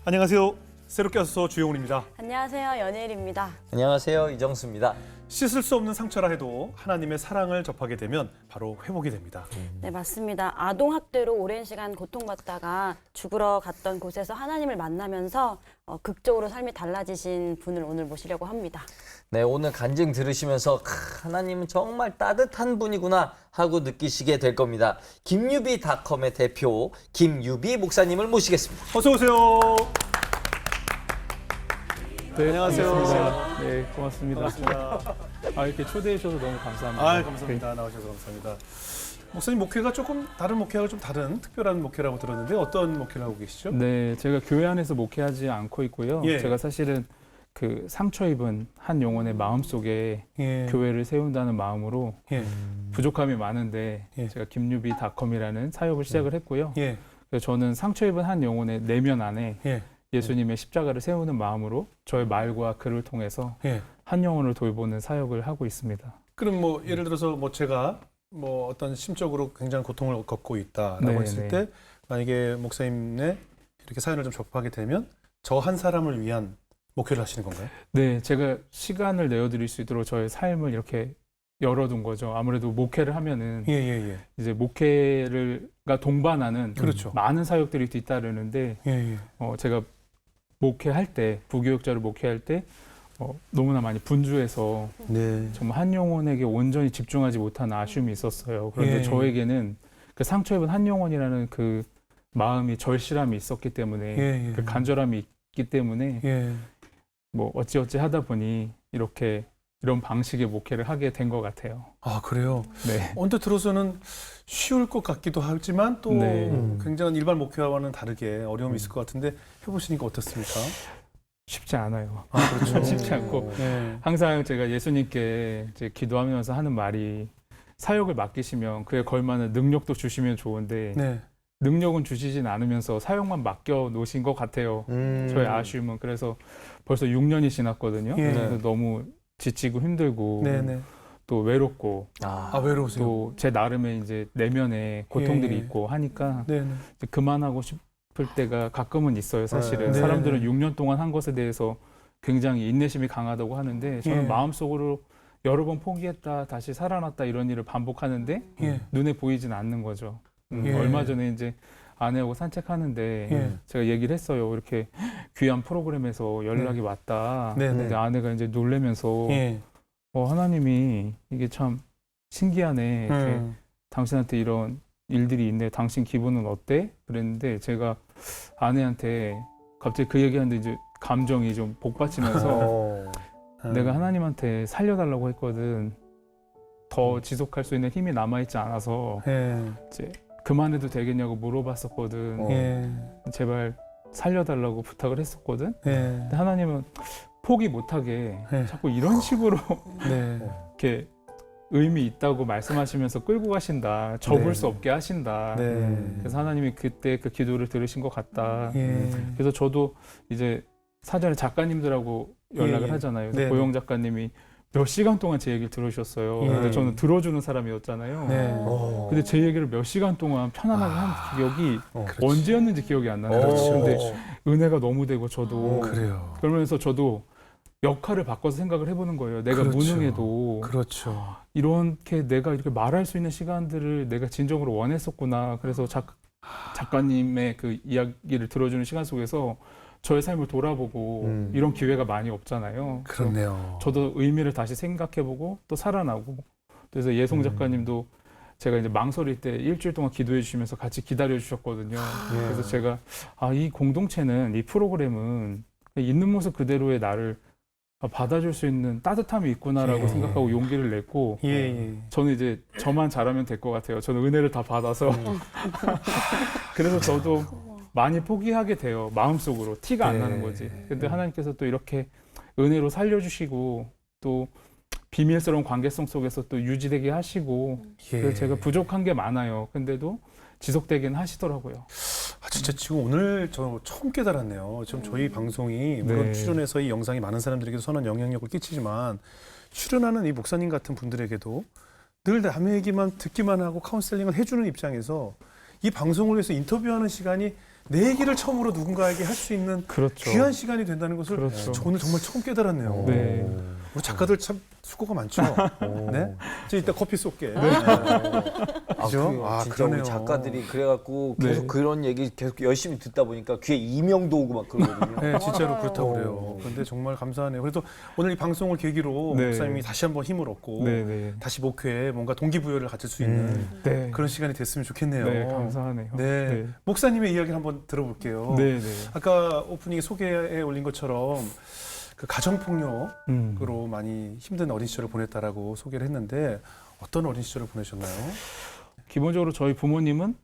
안녕하세요. 새롭게 와서 주영훈입니다. 안녕하세요. 연예일입니다. 안녕하세요. 이정수입니다. 씻을 수 없는 상처라 해도 하나님의 사랑을 접하게 되면 바로 회복이 됩니다. 네, 맞습니다. 아동학대로 오랜 시간 고통받다가 죽으러 갔던 곳에서 하나님을 만나면서 극적으로 삶이 달라지신 분을 오늘 모시려고 합니다. 네, 오늘 간증 들으시면서 하나님은 정말 따뜻한 분이구나 하고 느끼시게 될 겁니다. 김유비닷컴의 대표 김유비 목사님을 모시겠습니다. 어서 오세요. 네, 안녕하세요. 반갑습니다. 네, 고맙습니다. 반갑습니다. 이렇게 초대해 주셔서 너무 감사합니다. 아, 감사합니다. 나와주셔서 감사합니다. 목사님 목회가 조금 다른 목회하고 좀 다른 특별한 목회라고 들었는데 어떤 목회를 하고 계시죠? 네, 제가 교회 안에서 목회하지 않고 있고요. 예. 제가 사실은 그 상처 입은 한 영혼의 마음속에 예. 교회를 세운다는 마음으로 예. 부족함이 많은데 예. 제가 김유비닷컴이라는 사역을 시작을 했고요. 예. 그래서 저는 상처 입은 한 영혼의 내면 안에 예. 예수님의 십자가를 세우는 마음으로 저의 말과 글을 통해서 예. 한 영혼을 돌보는 사역을 하고 있습니다. 그럼 뭐 예를 들어서 뭐 제가 뭐 어떤 심적으로 굉장히 고통을 겪고 있다라고 네, 했을 네. 때 만약에 목사님의 이렇게 사연을 좀 접하게 되면 저 한 사람을 위한 목회를 하시는 건가요? 네, 제가 시간을 내어드릴 수 있도록 저의 삶을 이렇게 열어둔 거죠. 아무래도 목회를 하면은 예, 예, 예. 이제 목회가 동반하는 그렇죠. 많은 사역들이 뒤따르는데 예, 예. 제가 목회할 때 부교육자를 목회할 때 너무나 많이 분주해서 네. 정말 한 영혼에게 온전히 집중하지 못한 아쉬움이 있었어요. 그런데 예. 저에게는 그 상처 입은 한 영혼이라는 그 마음이 절실함이 있었기 때문에 예, 예. 그 간절함이 있기 때문에 예. 뭐 어찌어찌 하다 보니 이렇게 이런 방식의 목회를 하게 된 것 같아요. 아, 그래요. 네. 언뜻 들어서는 쉬울 것 같기도 하지만 또 네. 굉장히 일반 목회와는 다르게 어려움이 있을 것 같은데 해보시니까 어떻습니까? 쉽지 않아요. 아, 그렇죠. 쉽지 않고 네. 항상 제가 예수님께 이제 기도하면서 하는 말이 사역을 맡기시면 그에 걸맞는 능력도 주시면 좋은데 네. 능력은 주시진 않으면서 사역만 맡겨 놓으신 것 같아요. 저의 아쉬움은 그래서 벌써 6년이 지났거든요. 예. 그래서 너무 지치고 힘들고 네, 네. 또 외롭고 아, 외로우세요? 또 제 나름의 이제 내면에 고통들이 예. 있고 하니까 네, 네. 이제 그만하고 싶을 때가 가끔은 있어요. 사실은 네. 사람들은 6년 동안 한 것에 대해서 굉장히 인내심이 강하다고 하는데 저는 예. 마음속으로 여러 번 포기했다 다시 살아났다 이런 일을 반복하는데 예. 눈에 보이진 않는 거죠. 예. 얼마 전에 이제 아내하고 산책하는데 예. 제가 얘기를 했어요. 이렇게 귀한 프로그램에서 연락이 왔다. 네, 근데 네. 아내가 이제 놀래면서 예. 하나님이 이게 참 신기하네. 이렇게 당신한테 이런 일들이 있네. 당신 기분은 어때? 그랬는데 제가 아내한테 갑자기 그 얘기하는데 이제 감정이 좀 복받치면서 내가 하나님한테 살려달라고 했거든. 더 지속할 수 있는 힘이 남아있지 않아서 예. 이제 그만해도 되겠냐고 물어봤었거든. 예. 제발 살려달라고 부탁을 했었거든. 예. 근데 하나님은 포기 못하게 네. 자꾸 이런 식으로 네. 이렇게 의미 있다고 말씀하시면서 끌고 가신다. 접을 네. 수 없게 하신다. 네. 그래서 하나님이 그때 그 기도를 들으신 것 같다. 예. 그래서 저도 이제 사전에 작가님들하고 연락을 예. 하잖아요. 네. 고영 작가님이 몇 시간 동안 제 얘기를 들으셨어요. 예. 근데 저는 들어주는 사람이었잖아요. 네. 근데 제 얘기를 몇 시간 동안 편안하게 한 기억이 그렇지. 언제였는지 기억이 안 나요. 그렇지. 근데 은혜가 너무 되고 저도 그래요. 그러면서 저도 역할을 바꿔서 생각을 해보는 거예요. 내가 그렇죠. 무능해도 그렇죠. 이렇게 내가 이렇게 말할 수 있는 시간들을 내가 진정으로 원했었구나. 그래서 작가님의 그 이야기를 들어주는 시간 속에서 저의 삶을 돌아보고 이런 기회가 많이 없잖아요. 그렇네요. 저도 의미를 다시 생각해보고 또 살아나고 그래서 예송 작가님도 제가 이제 망설일 때 일주일 동안 기도해 주시면서 같이 기다려 주셨거든요. 그래서 제가 이 공동체는 이 프로그램은 있는 모습 그대로의 나를 받아줄 수 있는 따뜻함이 있구나라고 예. 생각하고 용기를 냈고 예, 예. 저는 이제 저만 잘하면 될 것 같아요. 저는 은혜를 다 받아서 그래서 저도 많이 포기하게 돼요. 마음속으로 티가 안 네. 나는 거지. 근데 하나님께서 또 이렇게 은혜로 살려주시고 또 비밀스러운 관계성 속에서 또 유지되게 하시고 예. 그래서 제가 부족한 게 많아요. 근데도 지속되긴 하시더라고요. 진짜 지금 오늘 저 처음 깨달았네요. 지금 저희 방송이 물론 네. 출연해서 이 영상이 많은 사람들에게도 선한 영향력을 끼치지만 출연하는 이 목사님 같은 분들에게도 늘 남의 얘기만 듣기만 하고 카운셀링을 해주는 입장에서 이 방송을 위해서 인터뷰하는 시간이 내 얘기를 처음으로 누군가에게 할 수 있는 그렇죠. 귀한 시간이 된다는 것을 그렇죠. 저 오늘 정말 처음 깨달았네요. 네. 우리 작가들 참 수고가 많죠. 네. 저 이따 커피 쏠게. 그죠? 아, 진짜 그러네요. 우리 작가들이 그래갖고 네. 계속 그런 얘기 계속 열심히 듣다 보니까 귀에 이명도 오고 막 그러거든요. 네, 진짜로 맞아요. 그렇다고 그래요. 그런데 정말 감사하네요. 그래도 오늘 이 방송을 계기로 네. 목사님이 다시 한번 힘을 얻고 네네. 다시 목회에 뭔가 동기부여를 가질 수 있는 네. 그런 시간이 됐으면 좋겠네요. 네, 감사하네요. 네. 목사님의 이야기를 한번 들어볼게요. 네, 네. 아까 오프닝 소개에 올린 것처럼 그 가정폭력으로 음. 많이 힘든 어린 시절을 보냈다라고 소개를 했는데 어떤 어린 시절을 보내셨나요? 기본적으로 저희 부모님은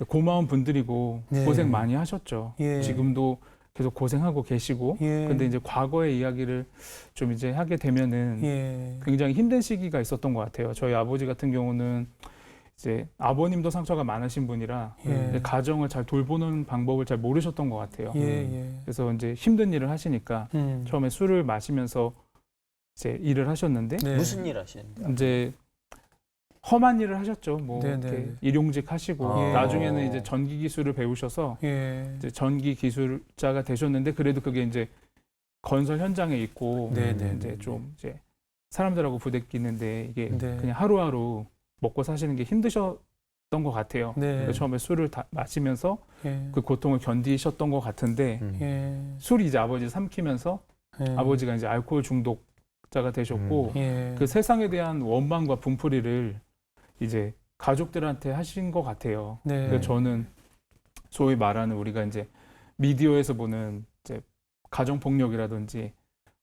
고마운 분들이고 네. 고생 많이 하셨죠. 예. 지금도 계속 고생하고 계시고. 예. 근데 이제 과거의 이야기를 좀 이제 하게 되면은 예. 굉장히 힘든 시기가 있었던 것 같아요. 저희 아버지 같은 경우는 이제 아버님도 상처가 많으신 분이라 예. 이제 가정을 잘 돌보는 방법을 잘 모르셨던 것 같아요. 예. 예. 그래서 이제 힘든 일을 하시니까 처음에 술을 마시면서 이제 일을 하셨는데 네. 무슨 일 하시는데? 이제 험한 일을 하셨죠. 뭐 네, 이렇게 네. 일용직 하시고 아. 나중에는 이제 전기 기술을 배우셔서 예. 이제 전기 기술자가 되셨는데 그래도 그게 이제 건설 현장에 있고 네, 네, 이제 네. 좀 이제 사람들하고 부대끼는데 이게 네. 그냥 하루하루 먹고 사시는 게 힘드셨던 것 같아요. 네. 그래서 처음에 술을 다 마시면서 예. 그 고통을 견디셨던 것 같은데 예. 술이 이제 아버지 삼키면서 예. 아버지가 이제 알코올 중독자가 되셨고 예. 그 세상에 대한 원망과 분풀이를 이제 가족들한테 하신 것 같아요. 네. 그래서 저는 소위 말하는 우리가 이제 미디어에서 보는 이제 가정 폭력이라든지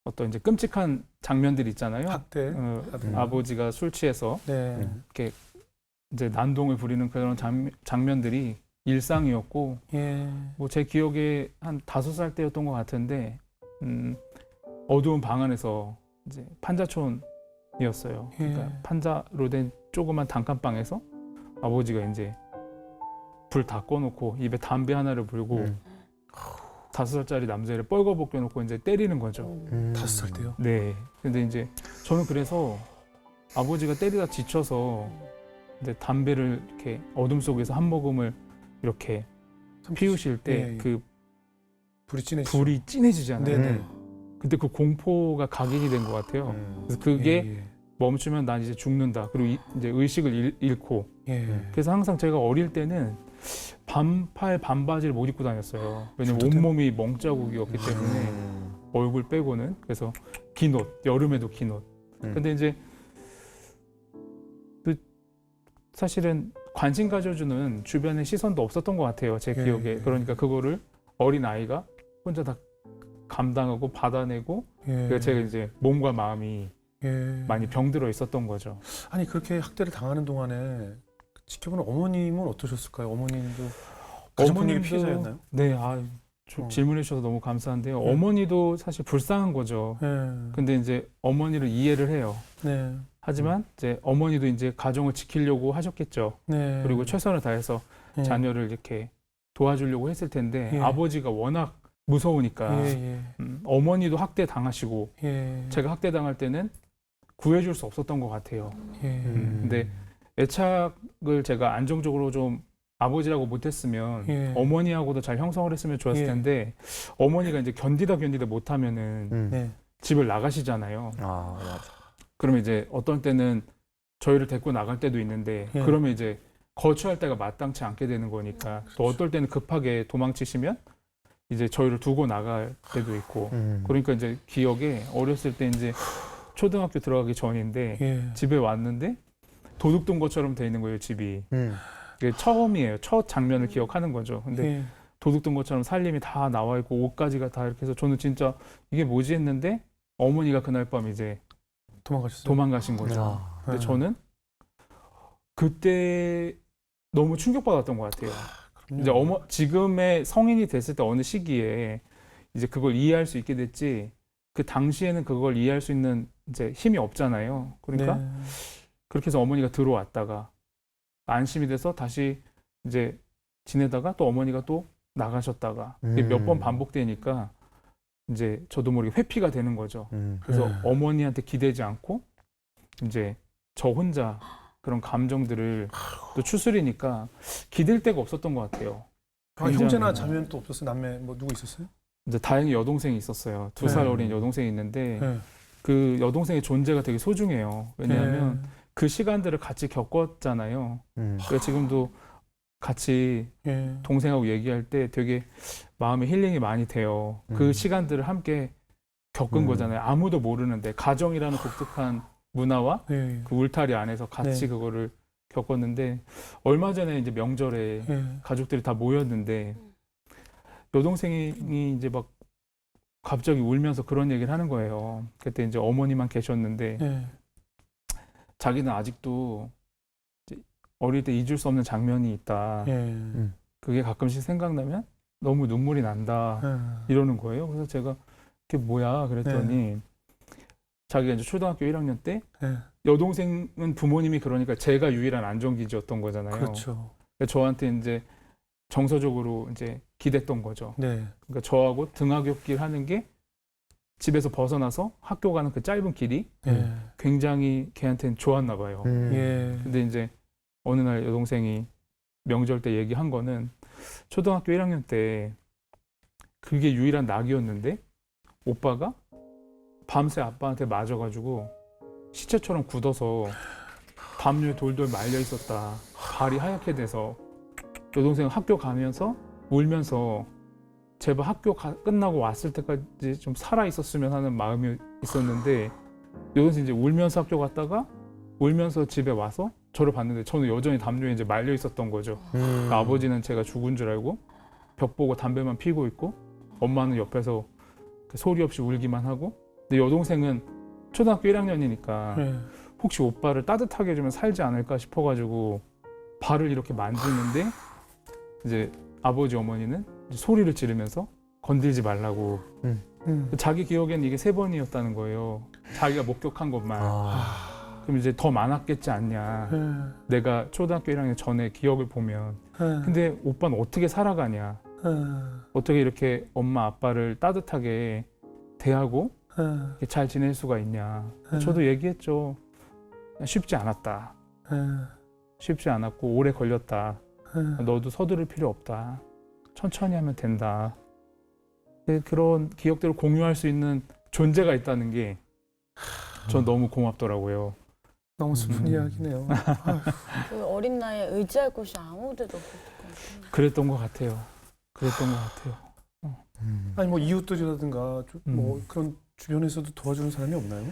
어떤 이제 끔찍한 장면들 있잖아요. 학대. 아버지가 술 취해서 네. 이렇게 이제 난동을 부리는 그런 장면들이 일상이었고 예. 뭐 제 기억에 한 5살 때였던 것 같은데 어두운 방 안에서 이제 판자촌이었어요. 그러니까 예. 판자로 된 조그만 단칸방에서 아버지가 이제 불 다 꺼놓고 입에 담배 하나를 불고 5살짜리 남자애를 뻘거벗겨 놓고 이제 때리는 거죠. 5살 때요? 네. 근데 이제 저는 그래서 아버지가 때리다 지쳐서 이제 담배를 이렇게 어둠 속에서 한 모금을 이렇게 피우실 때 예, 그 불이 진해지죠. 불이 진해지잖아요. 네네. 그때 그 공포가 각인이 된 것 같아요. 그래서 그게 멈추면 난 이제 죽는다. 그리고 이제 의식을 잃고. 예. 그래서 항상 제가 어릴 때는 반팔 반바지를 못 입고 다녔어요. 왜냐면 저도 온몸이 멍자국이었기 때문에 얼굴 빼고는. 그래서 긴 옷, 여름에도 긴 옷. 근데 이제 그 사실은 관심 가져주는 주변의 시선도 없었던 것 같아요. 제 예, 기억에. 예. 그러니까 그거를 어린 아이가 혼자 다 감당하고 받아내고 예. 그래서 제가 이제 몸과 마음이 예. 많이 병들어 있었던 거죠. 아니 그렇게 학대를 당하는 동안에 지켜보는 어머님은 어떠셨을까요? 어머님도 가정폭력의 피해자였나요? 네, 어. 질문해 주셔서 너무 감사한데요. 어머니도 사실 불쌍한 거죠. 예. 근데 이제 어머니를 이해를 해요. 네. 하지만 이제 어머니도 이제 가정을 지키려고 하셨겠죠. 네. 그리고 최선을 다해서 예. 자녀를 이렇게 도와주려고 했을 텐데 예. 아버지가 워낙 무서우니까 예. 어머니도 학대 당하시고 예. 제가 학대 당할 때는 구해줄 수 없었던 것 같아요. 예. 근데 애착을 제가 안정적으로 좀 아버지라고 못했으면 예. 어머니하고도 잘 형성을 했으면 좋았을 예. 텐데 어머니가 이제 견디다 못하면은 네. 집을 나가시잖아요. 아, 맞아. 그러면 이제 어떤 때는 저희를 데리고 나갈 때도 있는데 예. 그러면 이제 거주할 때가 마땅치 않게 되는 거니까 또 어떨 때는 급하게 도망치시면 이제 저희를 두고 나갈 때도 있고 그러니까 이제 기억에 어렸을 때 이제 초등학교 들어가기 전인데 예. 집에 왔는데 도둑든 것처럼 돼 있는 거예요, 집이. 음. 이게 처음이에요. 첫 장면을 기억하는 거죠. 근데 예. 도둑든 것처럼 살림이 다 나와 있고 옷까지가 다 이렇게 해서 저는 진짜 이게 뭐지 했는데 어머니가 그날 밤 이제 도망가셨어요? 도망가신 거죠. 아. 근데 네. 저는 그때 너무 충격받았던 것 같아요. 이제 지금의 성인이 됐을 때 어느 시기에 이제 그걸 이해할 수 있게 됐지 그 당시에는 그걸 이해할 수 있는 이제 힘이 없잖아요. 그러니까 네. 그렇게 해서 어머니가 들어왔다가 안심이 돼서 다시 이제 지내다가 또 어머니가 또 나가셨다가 몇 번 반복되니까 이제 저도 모르게 회피가 되는 거죠. 그래서 네. 어머니한테 기대지 않고 이제 저 혼자 그런 감정들을 또 추스리니까 기댈 데가 없었던 것 같아요. 아, 굉장히 형제나 자매는 또 없었어요? 남매 뭐 누구 있었어요? 이제 다행히 여동생이 있었어요. 2살 네. 어린 여동생이 있는데 네. 그 여동생의 존재가 되게 소중해요. 왜냐하면 네. 그 시간들을 같이 겪었잖아요. 그러니까 지금도 같이 예. 동생하고 얘기할 때 되게 마음에 힐링이 많이 돼요. 그 시간들을 함께 겪은 거잖아요. 아무도 모르는데 가정이라는 독특한 문화와 예. 그 울타리 안에서 같이 네. 그거를 겪었는데 얼마 전에 이제 명절에 예. 가족들이 다 모였는데 여동생이 이제 막 갑자기 울면서 그런 얘기를 하는 거예요. 그때 이제 어머니만 계셨는데 예. 자기는 아직도 이제 어릴 때 잊을 수 없는 장면이 있다. 예. 그게 가끔씩 생각나면 너무 눈물이 난다. 예. 이러는 거예요. 그래서 제가 그게 뭐야 그랬더니 자기가 이제 초등학교 1학년 때 예. 여동생은 부모님이 그러니까 제가 유일한 안정기지였던 거잖아요. 그렇죠. 그러니까 저한테 이제 정서적으로 이제 기댔던 거죠. 네. 그러니까 저하고 등하굣길 하는 게 집에서 벗어나서 학교 가는 그 짧은 길이 예. 굉장히 걔한테는 좋았나 봐요. 예. 근데 이제 어느 날 여동생이 명절 때 얘기한 거는 초등학교 1학년 때 그게 유일한 낙이었는데 오빠가 밤새 아빠한테 맞아가지고 시체처럼 굳어서 담요에 돌돌 말려 있었다. 발이 하얗게 돼서 여동생은 학교 가면서 울면서 제발 학교 끝나고 왔을 때까지 좀 살아 있었으면 하는 마음이 있었는데 여동생이 이제 울면서 학교 갔다가 울면서 집에 와서 저를 봤는데 저는 여전히 담요에 이제 말려 있었던 거죠. 그러니까 아버지는 제가 죽은 줄 알고 벽 보고 담배만 피고 있고 엄마는 옆에서 소리 없이 울기만 하고 근데 여동생은 초등학교 1학년이니까 예. 혹시 오빠를 따뜻하게 해주면 살지 않을까 싶어가지고 발을 이렇게 만지는데 이제 아버지 어머니는 이제 소리를 지르면서 건들지 말라고 자기 기억에는 이게 3번이었다는 거예요. 자기가 목격한 것만. 그럼 이제 더 많았겠지 않냐. 예. 내가 초등학교 1학년 전에 기억을 보면. 근데 오빠는 어떻게 살아가냐. 어떻게 이렇게 엄마 아빠를 따뜻하게 대하고 이렇게 잘 지낼 수가 있냐. 저도 얘기했죠. 쉽지 않았다. 쉽지 않았고 오래 걸렸다. 너도 서두를 필요 없다. 천천히 하면 된다. 그런 기억들을 공유할 수 있는 존재가 있다는 게 전 너무 고맙더라고요. 너무 슬픈 이야기네요. 그 어린 나이에 의지할 곳이 아무 데도 없을 것 같아요. 그랬던 것 같아요. 그랬던 것 같아요. 아니 뭐 이웃들이라든가 뭐 그런 주변에서도 도와주는 사람이 없나요?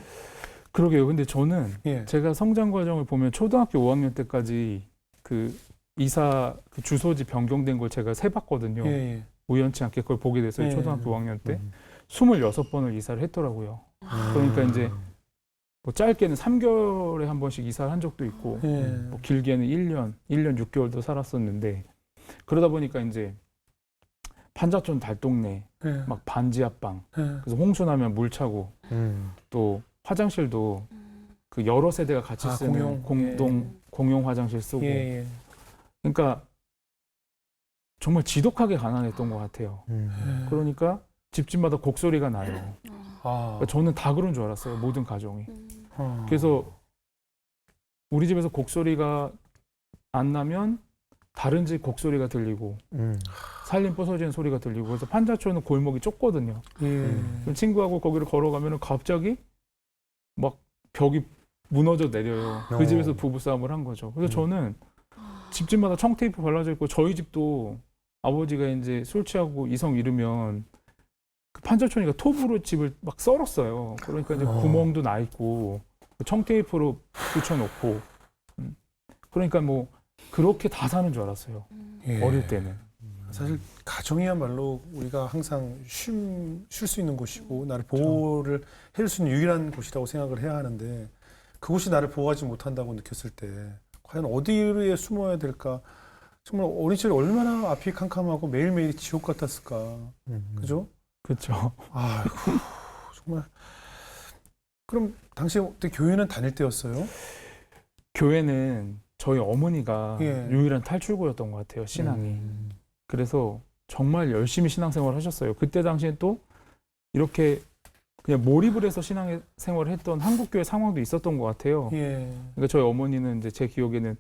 그러게요. 근데 저는 예. 제가 성장 과정을 보면 초등학교 5학년 때까지 그 이사 그 주소지 변경된 걸 제가 세봤거든요. 예. 우연치 않게 그걸 보게 됐어요. 예. 초등학교 5학년 때 26번을 이사를 했더라고요. 그러니까 이제 뭐 짧게는 3개월에 한 번씩 이사를 한 적도 있고 예. 뭐 길게는 1년 6개월도 살았었는데 그러다 보니까 이제 판자촌 달동네 예. 막 반지 앞방 예. 그래서 홍수 나면 물 차고 또 화장실도 그 여러 세대가 같이 아, 쓰는 공용 화장실 쓰고 예. 그러니까 정말 지독하게 가난했던 것 같아요. 그러니까 집집마다 곡소리가 나요. 아. 그러니까 저는 다 그런 줄 알았어요. 모든 가정이. 어. 그래서 우리 집에서 곡소리가 안 나면 다른 집 곡소리가 들리고 살림 부서지는 소리가 들리고 그래서 판자촌은 골목이 좁거든요. 예. 그럼 친구하고 거기를 걸어가면 갑자기 막 벽이 무너져 내려요. 그 집에서 부부싸움을 한 거죠. 그래서 저는 집집마다 청테이프 발라져 있고 저희 집도 아버지가 이제 술 취하고 이성 잃으면 그 판자촌이가 톱으로 집을 막 썰었어요. 그러니까 이제 구멍도 나 있고 청테이프로 붙여놓고 그러니까 뭐 그렇게 다 사는 줄 알았어요. 예. 어릴 때는. 사실 가정이야말로 우리가 항상 쉴 수 있는 곳이고 나를 보호를 해줄 수 있는 유일한 곳이라고 생각을 해야 하는데 그곳이 나를 보호하지 못한다고 느꼈을 때 과연 어디에 숨어야 될까? 정말 어린 시절 얼마나 앞이 캄캄하고 매일매일이 지옥 같았을까? 그죠? 그렇죠. 아이고 정말. 그럼 당시에 그때 교회는 다닐 때였어요? 교회는 저희 어머니가 예. 유일한 탈출구였던 것 같아요. 신앙이. 그래서 정말 열심히 신앙생활을 하셨어요. 그때 당시엔 또 이렇게 그냥 몰입을 해서 신앙생활을 했던 한국교회 상황도 있었던 것 같아요. 예. 그러니까 저희 어머니는 이제 제 기억에는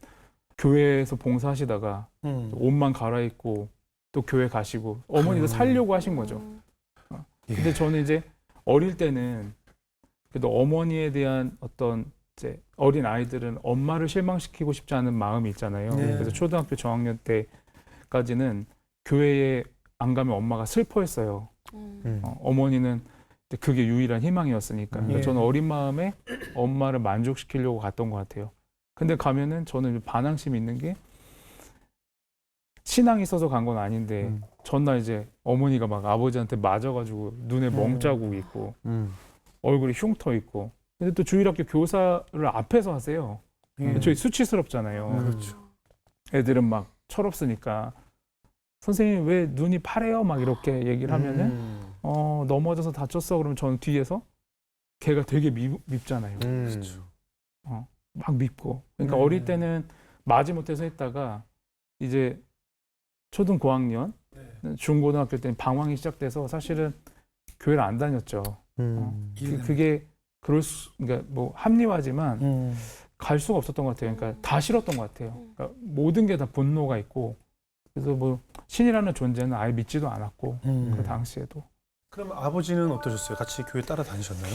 교회에서 봉사하시다가 옷만 갈아입고 또 교회 가시고 어머니도 살려고 하신 거죠. 예. 근데 저는 이제 어릴 때는 그래도 어머니에 대한 어떤 이제 어린 아이들은 엄마를 실망시키고 싶지 않은 마음이 있잖아요. 네. 그래서 초등학교 저학년 때까지는 교회에 안 가면 엄마가 슬퍼했어요. 어머니는 이제 그게 유일한 희망이었으니까. 그러니까 예. 저는 어린 마음에 엄마를 만족시키려고 갔던 것 같아요. 근데 가면은 저는 반항심이 있는 게 신앙이 있어서 간 건 아닌데 전날 이제 어머니가 막 아버지한테 맞아가지고 눈에 멍자국 있고 얼굴이 흉터 있고 근데 또 주일학교 교사를 앞에서 하세요. 예. 저희 수치스럽잖아요. 그렇죠. 애들은 막 철없으니까 선생님 왜 눈이 파래요? 막 이렇게 얘기를 하면은 넘어져서 다쳤어. 그러면 저는 뒤에서 걔가 되게 밉잖아요. 그렇죠. 막 밉고. 그러니까 네. 어릴 때는 마지못해서 했다가 이제 초등 고학년, 중고등학교 때는 방황이 시작돼서 사실은 교회를 안 다녔죠. 그게 그러니까 뭐 합리화지만 갈 수가 없었던 것 같아요. 그러니까 다 싫었던 것 같아요. 그러니까 모든 게 다 분노가 있고 그래서 뭐 신이라는 존재는 아예 믿지도 않았고 그 당시에도. 그럼 아버지는 어떠셨어요? 같이 교회 따라다니셨나요?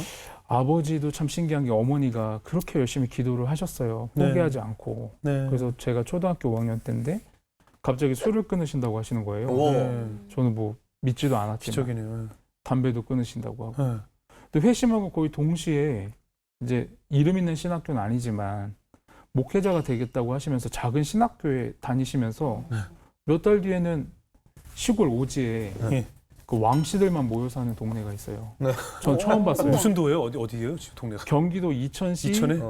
아버지도 참 신기한 게 어머니가 그렇게 열심히 기도를 하셨어요. 네. 포기하지 않고. 네. 그래서 제가 초등학교 5학년 때인데 갑자기 술을 끊으신다고 하시는 거예요. 오. 네. 저는 뭐 믿지도 않았지만 기적이네요. 담배도 끊으신다고 하고. 네. 근데 회심하고 거의 동시에 이제 이름 있는 신학교는 아니지만 목회자가 되겠다고 하시면서 작은 신학교에 다니시면서 네. 몇 달 뒤에는 시골 오지에 네. 그 왕씨들만 모여 사는 동네가 있어요. 네. 전 처음 봤어요. 무슨 도예요? 어디예요? 지금 동네가? 경기도 이천시 이천에?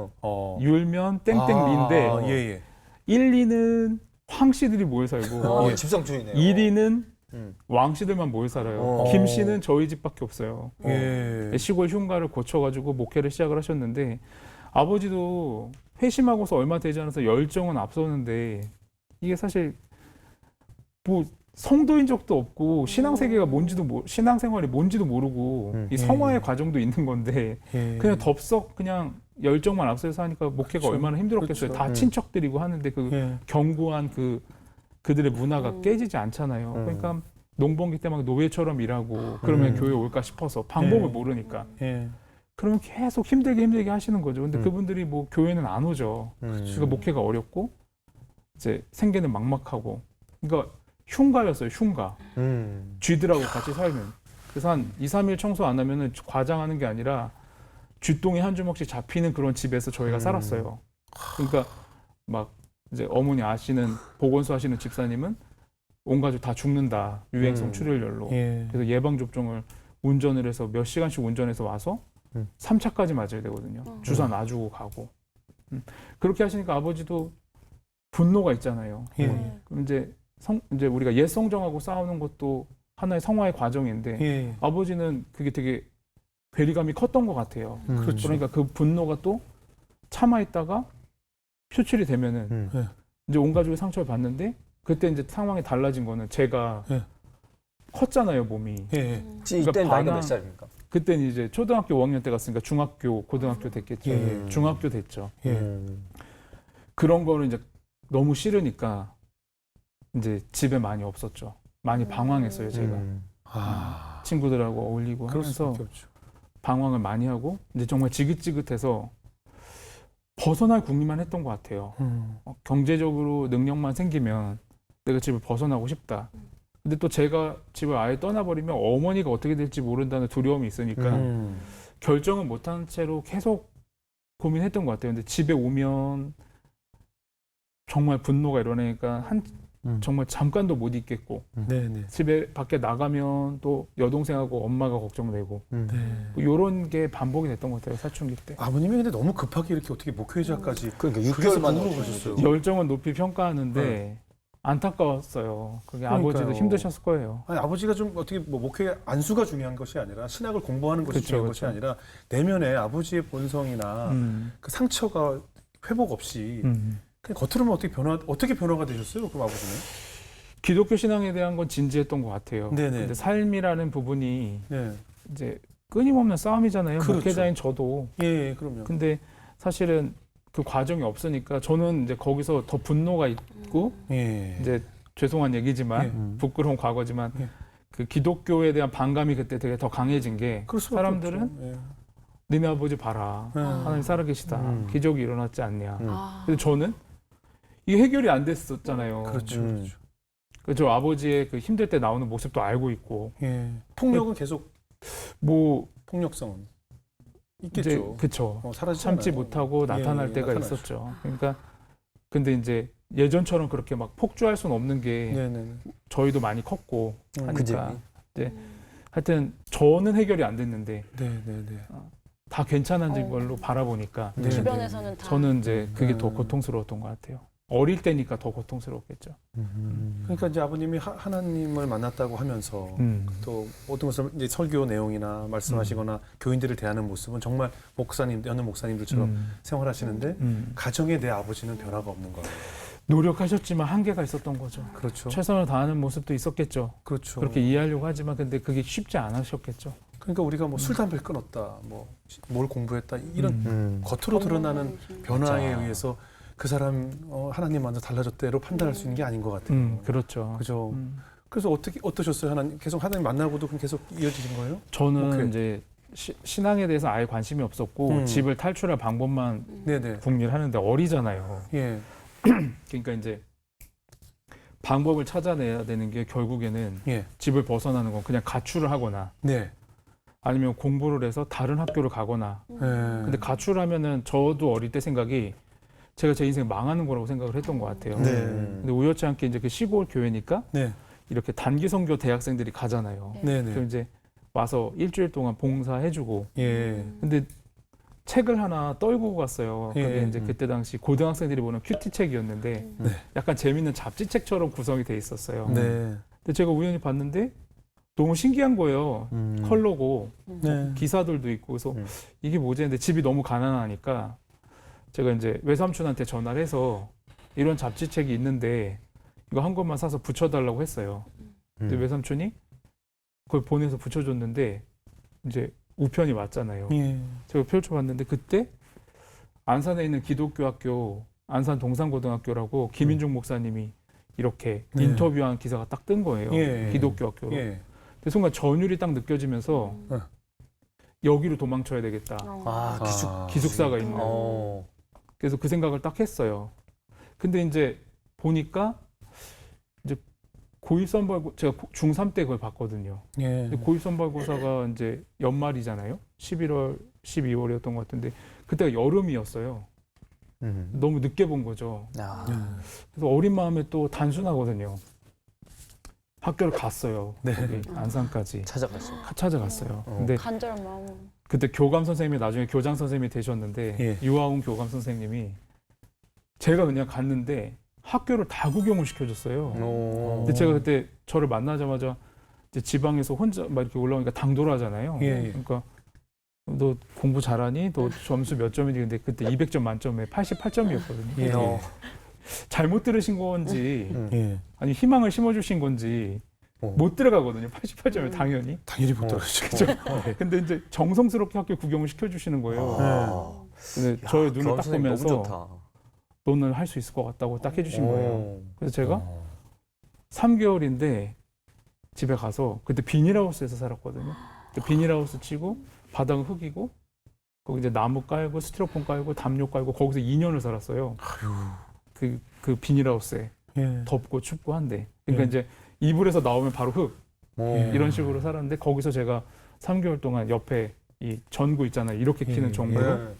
율면 땡땡리인데 아, 예. 1, 2는 황씨들이 모여 살고 예. 집성촌이네요. 1위는 음. 왕씨들만 모여 살아요. 어. 김씨는 저희 집밖에 없어요. 예. 시골 흉가를 거쳐가지고 목회를 시작을 하셨는데 아버지도 회심하고서 얼마 되지 않아서 열정은 앞섰는데 이게 사실 뭐 성도인 적도 없고 신앙세계가 뭔지도 신앙생활이 뭔지도 모르고 이 성화의 과정도 있는 건데 예. 그냥 덥석 그냥 열정만 앞서서 하니까 목회가 그렇죠. 얼마나 힘들었겠어요. 그렇죠. 다 친척들이고 하는데 그 예. 견고한 그들의 문화가 깨지지 않잖아요. 그러니까 농번기 때 막 노예처럼 일하고 그러면 교회 올까 싶어서 방법을 예. 모르니까 예. 그러면 계속 힘들게 하시는 거죠. 근데 그분들이 뭐 교회는 안 오죠. 그러니까 목회가 어렵고 이제 생계는 막막하고 그러니까 흉가였어요. 흉가. 쥐들하고 같이 살면. 그래서 한 2, 3일 청소 안 하면은 과장하는 게 아니라 쥐똥이 한 주먹씩 잡히는 그런 집에서 저희가 살았어요. 그러니까 막 이제 어머니 아시는 보건소 하시는 집사님은 온 가족 다 죽는다. 유행성 출혈열로. 예. 그래서 예방 접종을 운전을 해서 몇 시간씩 운전해서 와서 3차까지 맞아야 되거든요. 주사 놔주고 가고. 그렇게 하시니까 아버지도 분노가 있잖아요. 예. 그럼 이제 우리가 옛 성정하고 싸우는 것도 하나의 성화의 과정인데 예. 아버지는 그게 되게 괴리감이 컸던 것 같아요. 그렇죠. 그러니까 그 분노가 또 참아 있다가 표출이 되면은 예. 이제 온 가족이 상처를 받는데 그때 이제 상황이 달라진 거는 제가 예. 컸잖아요 몸이. 예. 이때는 그러니까 나이가 반항- 몇 살입니까? 그때는 이제 초등학교 5학년 때 갔으니까 중학교, 고등학교 됐겠죠. 예. 중학교 됐죠. 예. 그런 거를 이제 너무 싫으니까 이제 집에 많이 없었죠. 많이 방황했어요 제가. 아. 친구들하고 어울리고 그럴 하면서 수밖에 없죠. 방황을 많이 하고 이제 정말 지긋지긋해서 벗어날 궁리만 했던 것 같아요. 경제적으로 능력만 생기면 내가 집을 벗어나고 싶다. 근데 또 제가 집을 아예 떠나버리면 어머니가 어떻게 될지 모른다는 두려움이 있으니까 결정을 못한 채로 계속 고민했던 것 같아요. 근데 집에 오면 정말 분노가 일어나니까 정말 잠깐도 못 있겠고 네네. 집에 밖에 나가면 또 여동생하고 엄마가 걱정되고 네. 뭐 이런 게 반복이 됐던 것 같아요. 사춘기 때. 아버님이 근데 너무 급하게 이렇게 어떻게 목회자까지 그러니까 그래서 6개월 만에 너무 오셨어요. 오셨어요. 열정은 높이 평가하는데 안타까웠어요. 그게 아버지도 그러니까요. 힘드셨을 거예요. 아니, 아버지가 좀 어떻게 뭐 목회 안수가 중요한 것이 아니라 신학을 공부하는 것이 그쵸, 중요한 그쵸. 것이 아니라 내면에 아버지의 본성이나 그 상처가 회복 없이 그냥 겉으로만 어떻게 변화가 되셨어요? 그럼 아버지는? 기독교 신앙에 대한 건 진지했던 것 같아요. 네네. 근데 삶이라는 부분이 네. 이제 끊임없는 싸움이잖아요. 그렇죠. 목회자인 저도. 예, 그럼요. 근데 사실은 그 과정이 없으니까 저는 이제 거기서 더 분노가 있고 예. 이제 죄송한 얘기지만 예. 부끄러운 과거지만 예. 그 기독교에 대한 반감이 그때 되게 더 강해진 게 그럴 수밖에 사람들은 없죠. 예. 니네 아버지 봐라. 예. 하나님 살아계시다. 기적이 일어났지 않냐. 아. 근데 저는 이게 해결이 안 됐었잖아요. 그렇죠. 그렇죠. 저 아버지의 그 힘들 때 나오는 모습도 알고 있고 예. 폭력은 계속 뭐 폭력성은 이제 있겠죠. 그쵸. 사라지지 참지 않아요. 못하고 나타날 예, 때가 나타나죠. 있었죠. 그러니까 근데 이제 예전처럼 그렇게 막 폭주할 수는 없는 게 네네. 저희도 많이 컸고 그지. 하니까 이제 하여튼 저는 해결이 안 됐는데 네네네. 다 괜찮아진 걸로 바라보니까 네. 주변에서는 다 저는 이제 그게 더 음. 고통스러웠던 것 같아요. 어릴 때니까 더 고통스러웠겠죠. 그러니까 이제 아버님이 하나님을 만났다고 하면서 또 모든 것을 이제 설교 내용이나 말씀하시거나 교인들을 대하는 모습은 정말 목사님, 여느 목사님들처럼 생활하시는데 가정에 내 아버지는 변화가 없는 거예요. 노력하셨지만 한계가 있었던 거죠. 그렇죠. 최선을 다하는 모습도 있었겠죠. 그렇죠. 그렇게 이해하려고 하지만 근데 그게 쉽지 않으셨겠죠. 그러니까 우리가 뭐 술 담배를 끊었다, 뭐 뭘 공부했다 이런 겉으로 드러나는 변화에 진짜. 의해서 그 사람 하나님 만나 달라졌대로 판단할 수 있는 게 아닌 것 같아요. 그렇죠. 그죠. 그래서 어떠셨어요? 하나님 계속 하나님 만나고도 그럼 계속 이어지신 거예요? 저는 오케이. 이제 신앙에 대해서 아예 관심이 없었고 집을 탈출할 방법만 네네. 궁리를 하는데 어리잖아요. 예. 그러니까 이제 방법을 찾아내야 되는 게 결국에는 예. 집을 벗어나는 건 그냥 가출을 하거나 네. 아니면 공부를 해서 다른 학교를 가거나. 예. 근데 가출하면은 저도 어릴 때 생각이 제가 제 인생 망하는 거라고 생각을 했던 것 같아요. 네. 근데 우연치 않게 이제 그 시골 교회니까 네. 이렇게 단기 선교 대학생들이 가잖아요. 네네. 그럼 이제 와서 일주일 동안 봉사해주고. 예. 근데 책을 하나 떨고 갔어요. 예. 그게 이제 그때 당시 고등학생들이 보는 큐티 책이었는데 네. 약간 재밌는 잡지책처럼 구성이 돼 있었어요. 네. 근데 제가 우연히 봤는데 너무 신기한 거예요. 컬러고 네. 기사들도 있고 그래서 이게 뭐지 했는데 집이 너무 가난하니까 제가 이제 외삼촌한테 전화를 해서 이런 잡지책이 있는데 이거 한 권만 사서 붙여달라고 했어요. 근데 외삼촌이 그걸 보내서 붙여줬는데 이제 우편이 왔잖아요. 예. 제가 펼쳐봤는데 그때 안산에 있는 기독교 학교 안산 동산고등학교라고 김인중 목사님이 이렇게 네. 인터뷰한 기사가 딱 뜬 거예요. 예. 기독교 학교로. 예. 그 순간 전율이 딱 느껴지면서 여기로 도망쳐야 되겠다. 아, 기숙사가 있는. 그래서 그 생각을 딱 했어요. 근데 이제 보니까 이제 고입선발고 제가 중3 때 그걸 봤거든요. 예. 고입선발고사가 이제 연말이잖아요. 11월, 12월이었던 것 같은데 그때가 여름이었어요. 너무 늦게 본 거죠. 그래서 어린 마음에 또 단순하거든요. 학교를 갔어요. 네. 거기 안산까지 찾아갔어요. 찾아갔어요. 근데 간절한 마음. 그때 교감 선생님이 나중에 교장 선생님이 되셨는데 예. 유아웅 교감 선생님이 제가 그냥 갔는데 학교를 다 구경을 시켜줬어요. 근데 제가 그때 저를 만나자마자 이제 지방에서 혼자 막 이렇게 올라오니까 당돌하잖아요. 예, 예. 그러니까 너 공부 잘하니? 너 점수 몇 점이니? 근데 그때 200점 만점에 88점이었거든요. 예. 잘못 들으신 건지 예. 아니 희망을 심어주신 건지 못 들어가거든요. 88점에 당연히. 당연히 못 들었죠. 근데 이제 정성스럽게 학교 구경을 시켜주시는 거예요. 근데 저의 눈을 딱 보면서 너는 할 수 있을 것 같다고 딱 해주신 거예요. 그래서 제가 3개월인데 집에 가서 그때 비닐하우스에서 살았거든요. 비닐하우스 치고 바닥은 흙이고 거기 이제 나무 깔고 스티로폼 깔고 담요 깔고 거기서 2년을 살았어요. 그 비닐하우스에 예. 덥고 춥고 한데 그러니까 이제 이불에서 나오면 바로 흙 이런 식으로 살았는데 거기서 제가 3개월 동안 옆에 이 전구 있잖아요. 이렇게 키는 전구로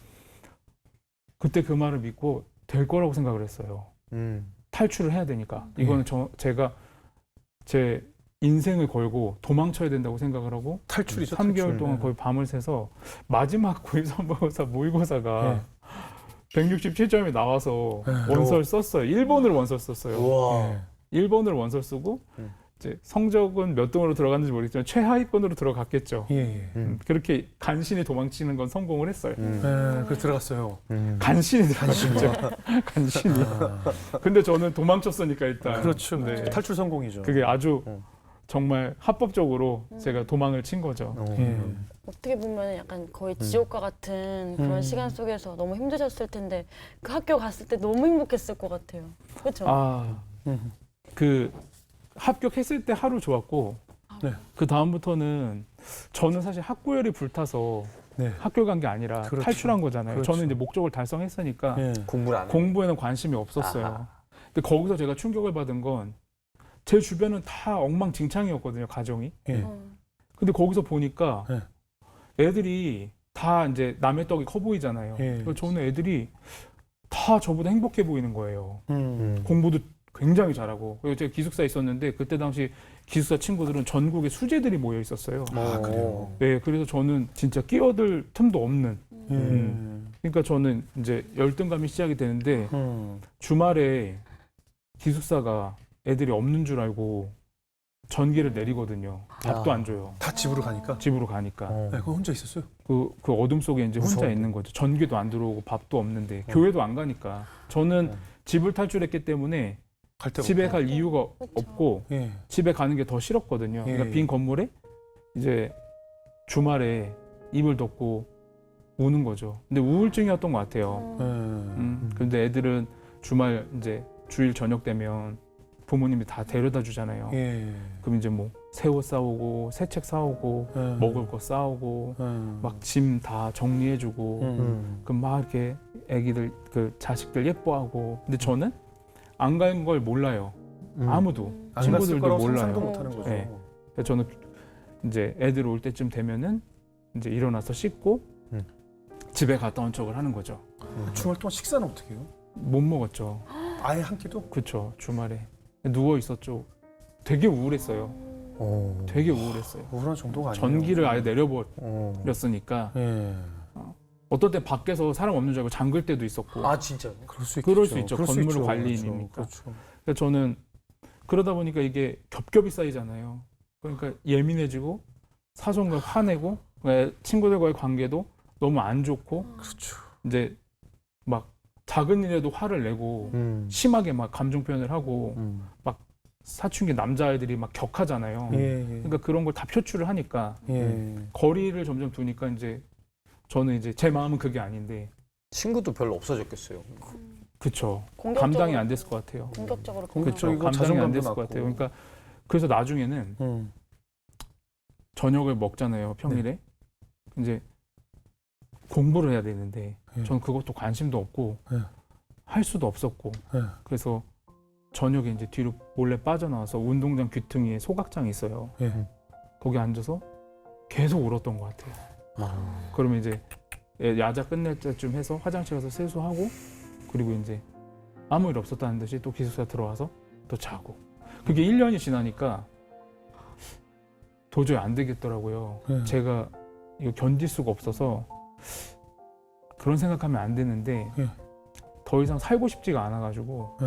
그때 그 말을 믿고 될 거라고 생각을 했어요. 탈출을 해야 되니까. 이거는 제가 제 인생을 걸고 도망쳐야 된다고 생각을 하고 탈출이죠. 3개월 탈출. 동안 거의 밤을 새서 마지막 고입선발고사 모의고사가 167점이 나와서 원서를 썼어요. 1번으로 원서를 썼어요. 우와. 1번으로 원서를 쓰고 이제 성적은 몇 등으로 들어갔는지 모르겠지만 최하위권으로 들어갔겠죠. 예. 그렇게 간신히 도망치는 건 성공을 했어요. 예. 그래서 들어갔어요. 간신히 들어갔죠. 간신히. 근데 저는 도망쳤으니까 일단. 그렇죠. 네. 탈출 성공이죠. 그게 아주 정말 합법적으로 제가 도망을 친 거죠. 예. 어떻게 보면 약간 거의 지옥과 같은 그런 시간 속에서 너무 힘드셨을 텐데 그 학교 갔을 때 너무 행복했을 것 같아요. 그렇죠? 그 합격했을 때 하루 좋았고 네. 그 다음부터는 저는 사실 학구열이 불타서 네. 학교 간 게 아니라 그렇죠. 탈출한 거잖아요. 그렇죠. 저는 이제 목적을 달성했으니까 예. 공부를 안 해. 공부에는 관심이 없었어요. 아하. 근데 거기서 제가 충격을 받은 건 제 주변은 다 엉망진창이었거든요, 가정이. 예. 근데 거기서 보니까 네. 애들이 다 이제 남의 떡이 커 보이잖아요. 예. 그래서 저는 애들이 다 저보다 행복해 보이는 거예요. 음. 공부도 굉장히 잘하고. 그리고 제가 기숙사에 있었는데 그때 당시 기숙사 친구들은 전국에 수재들이 모여 있었어요. 아, 그래요. 네, 그래서 저는 진짜 끼어들 틈도 없는. 예. 그러니까 저는 이제 열등감이 시작이 되는데 음. 주말에 기숙사가 애들이 없는 줄 알고 전기를 내리거든요. 밥도 아. 안 줘요. 다 집으로 가니까. 집으로 가니까. 네, 그거 혼자 있었어요. 그 어둠 속에 이제 혼자 무서운데. 있는 거죠. 전기도 안 들어오고 밥도 없는데 교회도 안 가니까. 저는 집을 탈출했기 때문에 갈 데가 집에 없다. 갈 이유가 없고 예. 집에 가는 게 더 싫었거든요. 예. 그러니까 빈 건물에 이제 주말에 이불 덮고 우는 거죠. 근데 우울증이었던 것 같아요. 예. 근데 애들은 주말 이제 주일 저녁 되면 부모님이 다 데려다 주잖아요. 예. 그럼 이제 뭐 새 옷 사오고 새 책 사오고 예. 먹을 거 싸오고 막 짐 다 정리해주고 그럼 막 이렇게 애기들 그 자식들 예뻐하고 근데 저는 안 간 걸 몰라요. 아무도 안 갔을 친구들도 거라고 상상도 몰라요. 못 하는 거죠. 네. 그래서 저는 이제 애들 올 때쯤 되면은 이제 일어나서 씻고 집에 갔다 온 척을 하는 거죠. 주말 동안 식사는 어떻게 해요? 못 먹었죠. 아예 한 끼도? 그쵸, 주말에 누워 있었죠. 되게 우울했어요. 되게 우울했어요. 우울한 정도가 아니에요. 전기를 아예 내려버렸으니까 예. 어떨 때 밖에서 사람 없는 줄 알고 잠글 때도 있었고. 아 진짜요? 그럴 수 있겠죠. 그럴 수 있죠. 그럴 수 건물 있죠. 관리인이니까. 그렇죠. 그래서 저는 그러다 보니까 이게 겹겹이 쌓이잖아요. 그러니까 예민해지고 사소한 화내고 친구들과의 관계도 너무 안 좋고 그렇죠. 이제 막 작은 일에도 화를 내고 심하게 막 감정 표현을 하고 막 사춘기 남자애들이 막 격하잖아요. 예. 그러니까 그런 걸 다 표출을 하니까 예. 거리를 점점 두니까 이제 저는 이제 제 마음은 그게 아닌데 친구도 별로 없어졌겠어요. 그쵸. 공격적으로 감당이 안 됐을 것 같아요. 공격적으로 그쵸. 공격적이고 감당이 안 자존감도 됐을 것 낮고. 같아요. 그러니까 그래서 나중에는 저녁을 먹잖아요. 평일에. 이제 공부를 해야 되는데 예. 저는 그것도 관심도 없고 예. 할 수도 없었고 예. 그래서 저녁에 이제 뒤로 몰래 빠져나와서 운동장 귀퉁이에 소각장이 있어요. 예. 거기 앉아서 계속 울었던 것 같아요. 그러면 이제 야자 끝낼 때쯤 해서 화장실 가서 세수하고 그리고 이제 아무 일 없었다는 듯이 또 기숙사 들어와서 또 자고 그게 1년이 지나니까 도저히 안 되겠더라고요. 네. 제가 이거 견딜 수가 없어서 그런 생각하면 안 되는데 네. 더 이상 살고 싶지가 않아가지고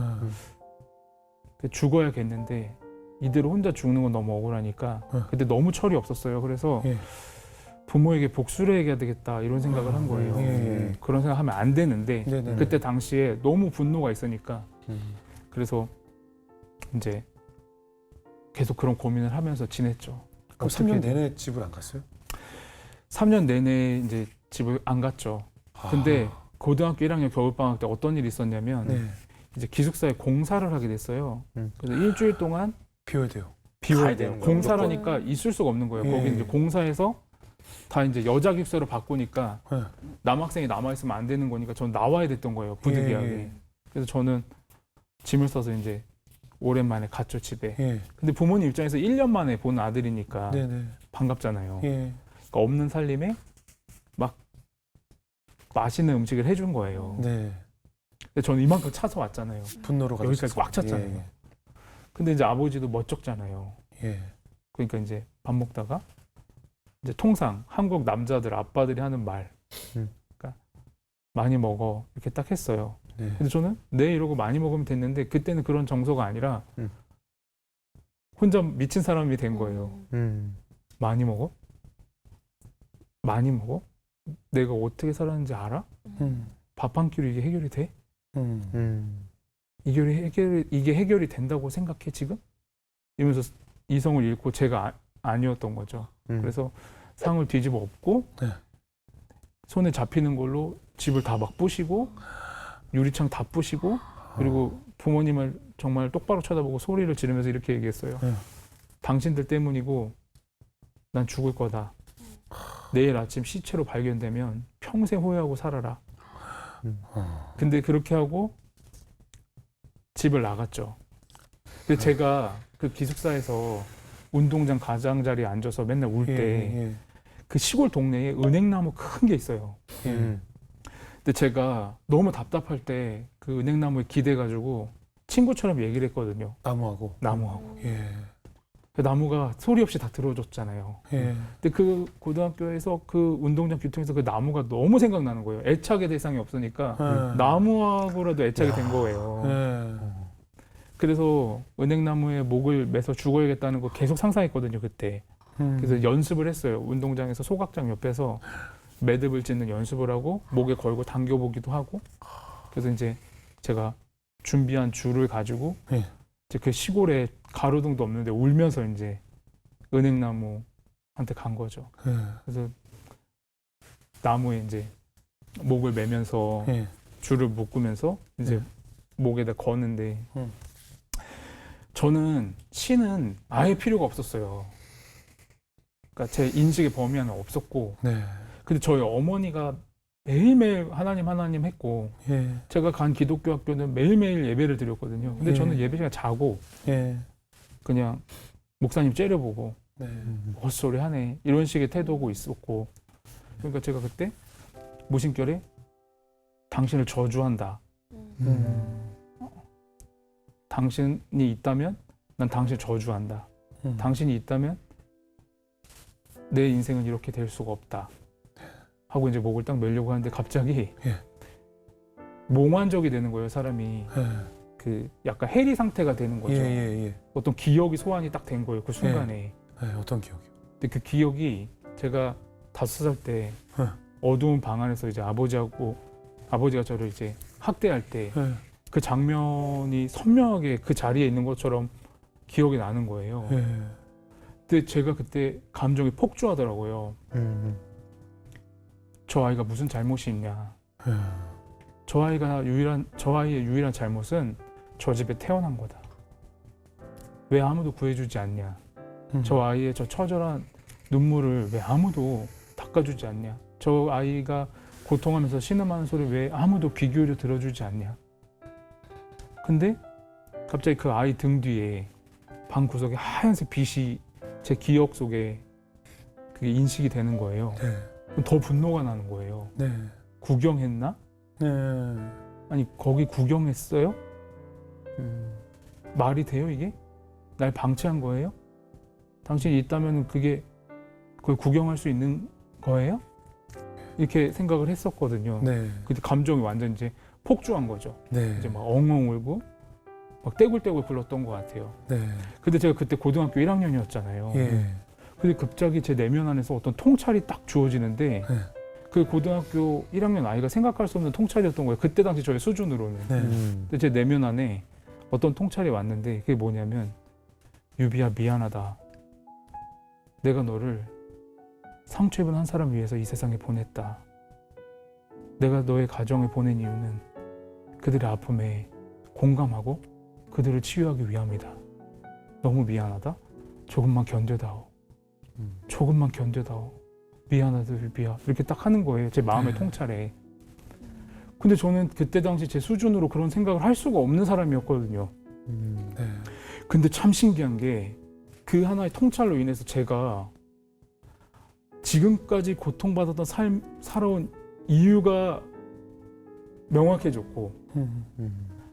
예. 죽어야겠는데 이대로 혼자 죽는 건 너무 억울하니까 네. 그때 너무 철이 없었어요. 그래서 예. 부모에게 복수를 해야 되겠다 이런 생각을 한 거예요. 예. 그런 생각하면 안 되는데 네네. 그때 당시에 너무 분노가 있으니까 그래서 이제 계속 그런 고민을 하면서 지냈죠. 그럼 어떻게 3년 내내 집을 안 갔어요? 3년 내내 이제 집을 안 갔죠. 근데 고등학교 1학년 겨울방학 때 어떤 일이 있었냐면 네. 이제 기숙사에 공사를 하게 됐어요. 그래서 일주일 동안 비워야 돼요. 비워야 가야 돼요. 되는 거예요, 공사라니까 있을 수가 없는 거예요. 예. 거기 이제 공사해서 다 이제 여자 기숙사로 바꾸니까 예. 남학생이 남아있으면 안 되는 거니까 저는 나와야 됐던 거예요. 부득이하게. 예. 그래서 저는 짐을 싸서 이제 오랜만에 갔죠, 집에. 예. 근데 부모님 입장에서 1년 만에 본 아들이니까 네네. 반갑잖아요. 예. 그러니까 없는 살림에 막 맛있는 음식을 해준 거예요. 네. 근데 저는 이만큼 차서 왔잖아요. 분노로 여기까지 가셨어요. 꽉 찼잖아요. 근데 이제 아버지도 멋쩍잖아요. 예. 그러니까 이제 밥 먹다가 이제 통상 한국 남자들 아빠들이 하는 말, 그러니까 많이 먹어 이렇게 딱 했어요. 네. 근데 저는 네 이러고 많이 먹으면 됐는데 그때는 그런 정서가 아니라 혼자 미친 사람이 된 거예요. 많이 먹어? 많이 먹어? 내가 어떻게 살았는지 알아? 밥 한 끼로 이게 해결이 돼? 이게 해결이 된다고 생각해 지금? 이러면서 이성을 잃고 제가 아니었던 거죠. 그래서 상을 뒤집어 엎고 네. 손에 잡히는 걸로 집을 다 막 부시고 유리창 다 부시고 그리고 부모님을 정말 똑바로 쳐다보고 소리를 지르면서 이렇게 얘기했어요. 당신들 때문이고 난 죽을 거다. 내일 아침 시체로 발견되면 평생 후회하고 살아라. 근데 그렇게 하고 집을 나갔죠. 근데 제가 그 기숙사에서 운동장 가장자리에 앉아서 맨날 울 때 그 시골 동네에 은행나무 큰 게 있어요. 근데 제가 너무 답답할 때 그 은행나무에 기대가지고 친구처럼 얘기를 했거든요. 나무하고. 예. 그 나무가 소리 없이 다 들어줬잖아요. 예. 근데 그 고등학교에서 그 운동장 규통에서 그 나무가 너무 생각나는 거예요. 애착의 대상이 없으니까 나무하고라도 애착이 된 거예요. 예. 그래서 은행나무에 목을 매서 죽어야겠다는 거 계속 상상했거든요, 그때. 그래서 연습을 했어요. 운동장에서 소각장 옆에서 매듭을 짓는 연습을 하고 목에 걸고 당겨보기도 하고. 그래서 이제 제가 준비한 줄을 가지고 예. 이제 그 시골에 가로등도 없는데 울면서 이제 은행나무한테 간 거죠. 예. 그래서 나무에 이제 목을 매면서 예. 줄을 묶으면서 이제 네. 목에다 거는데 저는 시는 아예 필요가 없었어요. 그러니까 제 인식의 범위 안에 없었고, 네. 근데 저희 어머니가 매일매일 하나님 했고, 예. 제가 간 기독교 학교는 매일매일 예배를 드렸거든요. 근데 예. 저는 예배 시간 자고 예. 그냥 목사님 째려보고 네. 헛소리 하네 이런 식의 태도고 있었고, 그러니까 제가 그때 무심결에 당신을 저주한다. 당신이 있다면 난 당신을 저주한다. 당신이 있다면 내 인생은 이렇게 될 수가 없다. 하고 이제 목을 딱 매려고 하는데 갑자기 예. 몽환적이 되는 거예요, 사람이. 예. 그 약간 해리 상태가 되는 거죠. 예. 어떤 기억이 소환이 딱 된 거예요, 그 순간에. 예. 어떤 기억이요? 근데 그 기억이 제가 5살 때 어두운 방 안에서 이제 아버지가 저를 이제 학대할 때 그 예. 장면이 선명하게 그 자리에 있는 것처럼 기억이 나는 거예요. 예. 근데 제가 그때 감정이 폭주하더라고요. 저 아이가 무슨 잘못이 있냐. 예. 저 아이의 유일한 잘못은 저 집에 태어난 거다. 왜 아무도 구해주지 않냐. 저 아이의 저 처절한 눈물을 왜 아무도 닦아주지 않냐. 저 아이가 고통하면서 신음하는 소리 왜 아무도 귀 기울여 들어주지 않냐. 근데 갑자기 그 아이 등 뒤에 방 구석에 하얀색 빛이 제 기억 속에 그게 인식이 되는 거예요. 네. 그럼 더 분노가 나는 거예요. 네. 구경했나? 네. 아니 거기 구경했어요? 말이 돼요 이게? 날 방치한 거예요? 당신이 있다면 그걸 구경할 수 있는 거예요? 이렇게 생각을 했었거든요. 네. 근데 감정이 완전 이제 폭주한 거죠. 네. 이제 막 엉엉 울고 막 떼굴떼굴 굴렀던 것 같아요. 네. 근데 제가 그때 고등학교 1학년이었잖아요. 예. 근데 갑자기 제 내면 안에서 어떤 통찰이 딱 주어지는데 네. 그 고등학교 1학년 아이가 생각할 수 없는 통찰이었던 거예요. 그때 당시 저의 수준으로는. 네. 근데 제 내면 안에 어떤 통찰이 왔는데 그게 뭐냐면 유비야 미안하다. 내가 너를 상처 입은 한 사람 위해서 이 세상에 보냈다. 내가 너의 가정에 보낸 이유는 그들의 아픔에 공감하고 그들을 치유하기 위함이다. 너무 미안하다. 조금만 견뎌다오. 조금만 견뎌다오. 미안하다 유비야. 이렇게 딱 하는 거예요. 제 마음의 통찰에. 근데 저는 그때 당시 제 수준으로 그런 생각을 할 수가 없는 사람이었거든요. 네. 근데 참 신기한 게 그 하나의 통찰로 인해서 제가 지금까지 고통받았던 살아온 이유가 명확해졌고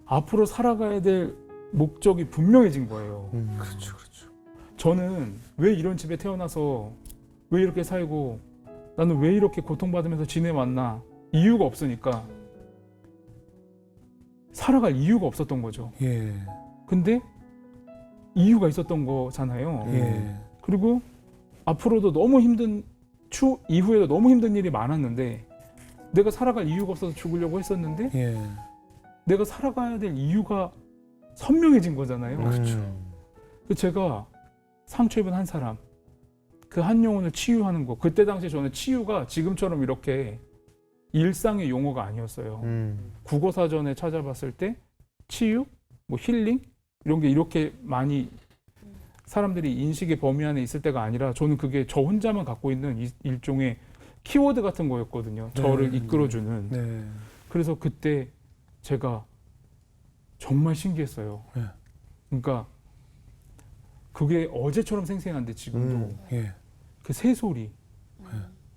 앞으로 살아가야 될 목적이 분명해진 거예요. 그렇죠, 그렇죠. 저는 왜 이런 집에 태어나서 왜 이렇게 살고 나는 왜 이렇게 고통받으면서 지내왔나. 이유가 없으니까 살아갈 이유가 없었던 거죠. 예. 근데 이유가 있었던 거잖아요. 예. 그리고 앞으로도 너무 힘든 이후에도 너무 힘든 일이 많았는데 내가 살아갈 이유가 없어서 죽으려고 했었는데 예. 내가 살아가야 될 이유가 선명해진 거잖아요. 그렇죠. 그래서 제가 상처 입은 한 사람, 그 한 영혼을 치유하는 거. 그때 당시 저는 치유가 지금처럼 이렇게 일상의 용어가 아니었어요. 국어사전에 찾아봤을 때 치유? 뭐 힐링 이런 게 이렇게 많이 사람들이 인식의 범위 안에 있을 때가 아니라 저는 그게 저 혼자만 갖고 있는 일종의 키워드 같은 거였거든요. 네. 저를 이끌어주는. 네. 그래서 그때 제가 정말 신기했어요. 네. 그러니까 그게 어제처럼 생생한데 지금도 예. 그 새소리